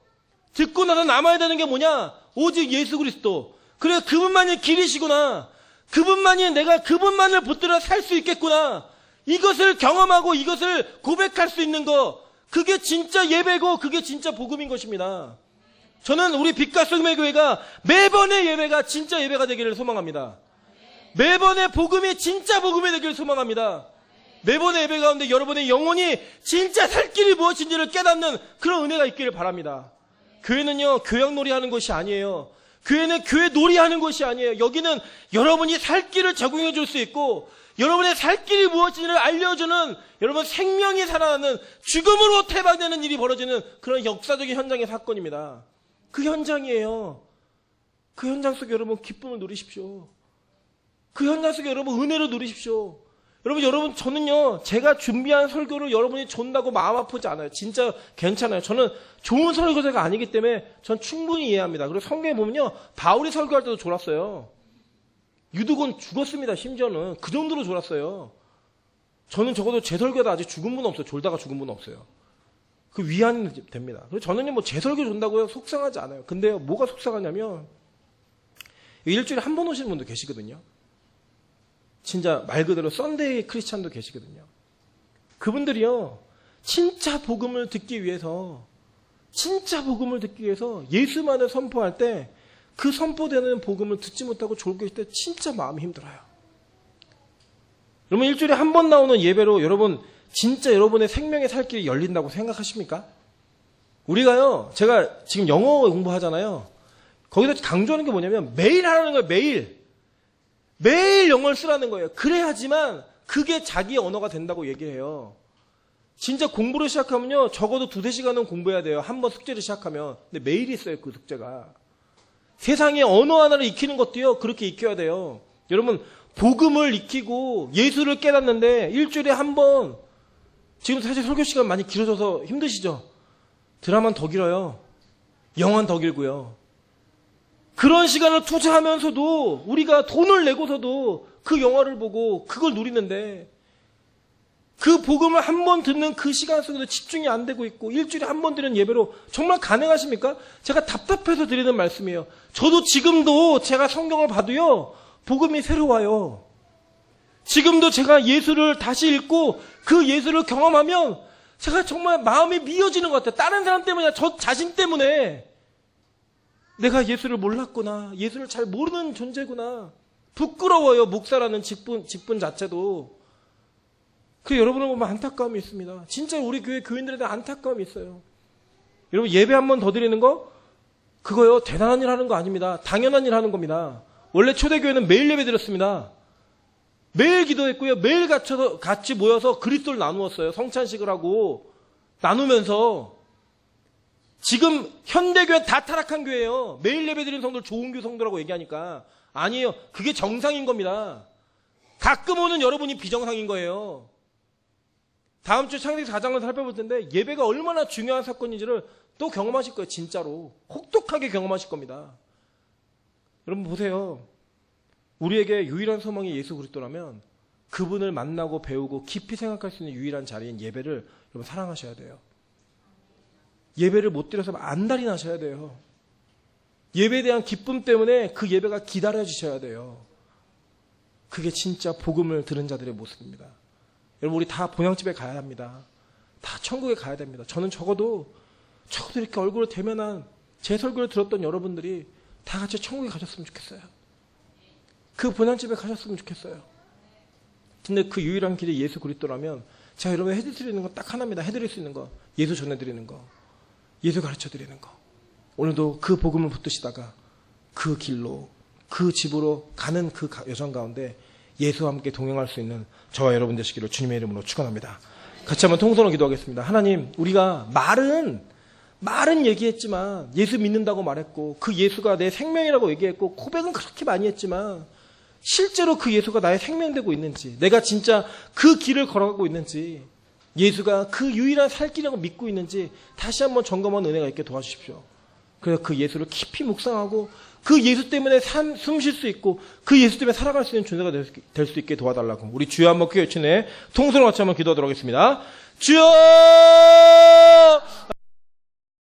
듣고 나서 남아야 되는 게 뭐냐? 오직 예수 그리스도. 그래, 그분만이 길이시구나. 그분만이 내가 그분만을 붙들어 살 수 있겠구나. 이것을 경험하고 이것을 고백할 수 있는 거, 그게 진짜 예배고 그게 진짜 복음인 것입니다. 저는 우리 빛과 소금의 교회가 매번의 예배가 진짜 예배가 되기를 소망합니다. 매번의 복음이 진짜 복음이 되기를 소망합니다. 매번의 예배 가운데 여러분의 영혼이 진짜 살 길이 무엇인지를 깨닫는 그런 은혜가 있기를 바랍니다. 교회는요, 교양놀이 하는 것이 아니에요. 교회는 교회 놀이하는 것이 아니에요. 여기는 여러분이 살 길을 제공해 줄 수 있고 여러분의 살 길이 무엇인지를 알려주는, 여러분 생명이 살아나는, 죽음으로 퇴방되는 일이 벌어지는 그런 역사적인 현장의 사건입니다. 그 현장이에요. 그 현장 속에 여러분 기쁨을 누리십시오. 그 현장 속에 여러분 은혜를 누리십시오. 여러분, 저는요, 제가 준비한 설교를 여러분이 존다고 마음 아프지 않아요. 진짜 괜찮아요. 저는 좋은 설교자가 아니기 때문에 전 충분히 이해합니다. 그리고 성경에 보면요, 바울이 설교할 때도 졸았어요. 유두곤 죽었습니다, 심지어는. 그 정도로 졸았어요. 저는 적어도 제 설교다 아직 죽은 분 없어요. 졸다가 죽은 분 없어요. 그 위안이 됩니다. 그래서 저는요, 뭐 제 설교 존다고요, 속상하지 않아요. 근데요, 뭐가 속상하냐면, 일주일에 한 번 오시는 분도 계시거든요. 진짜 말 그대로 썬데이 크리스찬도 계시거든요. 그분들이요, 진짜 복음을 듣기 위해서 예수만을 선포할 때 그 선포되는 복음을 듣지 못하고 졸고 계실 때 진짜 마음이 힘들어요. 여러분, 일주일에 한 번 나오는 예배로 여러분 진짜 여러분의 생명의 살 길이 열린다고 생각하십니까? 우리가요, 제가 지금 영어 공부하잖아요. 거기서 강조하는 게 뭐냐면 매일 하라는 거예요. 매일 영어를 쓰라는 거예요. 그래야지만 그게 자기의 언어가 된다고 얘기해요. 진짜 공부를 시작하면요, 적어도 2-3시간은 공부해야 돼요. 한 번 숙제를 시작하면. 근데 매일 있어요, 그 숙제가. 세상에 언어 하나를 익히는 것도요, 그렇게 익혀야 돼요. 여러분, 복음을 익히고 예수를 깨닫는데 일주일에 한 번, 지금 사실 설교 시간 많이 길어져서 힘드시죠? 드라마는 더 길어요. 영화는 더 길고요. 그런 시간을 투자하면서도 우리가 돈을 내고서도 그 영화를 보고 그걸 누리는데, 그 복음을 한 번 듣는 그 시간 속에도 집중이 안 되고 있고 일주일에 한 번 드리는 예배로 정말 가능하십니까? 제가 답답해서 드리는 말씀이에요. 저도 지금도 제가 성경을 봐도요, 복음이 새로워요. 지금도 제가 예수를 다시 읽고 그 예수를 경험하면 제가 정말 마음이 미어지는 것 같아요. 다른 사람 때문에, 저 자신 때문에 내가 예수를 몰랐구나, 예수를 잘 모르는 존재구나, 부끄러워요. 목사라는 직분 자체도. 그 여러분을 보면 안타까움이 있습니다. 진짜 우리 교회 교인들에 대한 안타까움이 있어요. 여러분, 예배 한 번 더 드리는 거, 그거요, 대단한 일 하는 거 아닙니다. 당연한 일 하는 겁니다. 원래 초대교회는 매일 예배 드렸습니다. 매일 기도했고요, 매일 같이 모여서 그리스도를 나누었어요. 성찬식을 하고 나누면서. 지금 현대교회 다 타락한 교회예요. 매일 예배 드리는 성도를 좋은 성도라고 얘기하니까. 아니에요. 그게 정상인 겁니다. 가끔 오는 여러분이 비정상인 거예요. 다음 주 창세기 4장을 살펴볼 텐데 예배가 얼마나 중요한 사건인지를 또 경험하실 거예요. 진짜로. 혹독하게 경험하실 겁니다. 여러분 보세요. 우리에게 유일한 소망이 예수 그리스도라면 그분을 만나고 배우고 깊이 생각할 수 있는 유일한 자리인 예배를 여러분 사랑하셔야 돼요. 예배를 못 드려서 안달이 나셔야 돼요. 예배에 대한 기쁨 때문에 그 예배가 기다려지셔야 돼요. 그게 진짜 복음을 들은 자들의 모습입니다. 여러분, 우리 다 본향집에 가야 합니다. 다 천국에 가야 됩니다. 저는 적어도 이렇게 얼굴을 대면한 제 설교를 들었던 여러분들이 다 같이 천국에 가셨으면 좋겠어요. 그 본향집에 가셨으면 좋겠어요. 근데 그 유일한 길이 예수 그리스도라면 제가 여러분 해드릴 수 있는 건 딱 하나입니다. 해드릴 수 있는 거. 예수 전해드리는 거. 예수 가르쳐드리는 거. 오늘도 그 복음을 붙드시다가 그 길로, 그 집으로 가는 그 여정 가운데 예수와 함께 동행할 수 있는 저와 여러분 되시기를 주님의 이름으로 축원합니다. 같이 한번 통성으로 기도하겠습니다. 하나님, 우리가 말은 얘기했지만, 예수 믿는다고 말했고, 그 예수가 내 생명이라고 얘기했고, 고백은 그렇게 많이 했지만, 실제로 그 예수가 나의 생명되고 있는지, 내가 진짜 그 길을 걸어가고 있는지, 예수가 그 유일한 살 길이라고 믿고 있는지 다시 한번 점검하는 은혜가 있게 도와주십시오. 그래서 그 예수를 깊이 묵상하고 그 예수 때문에 숨 쉴 수 있고 그 예수 때문에 살아갈 수 있는 존재가 될 수 있게 도와달라고 우리 주여 한번 그 외치네 통성으로 같이 한번 기도하도록 하겠습니다. 주여!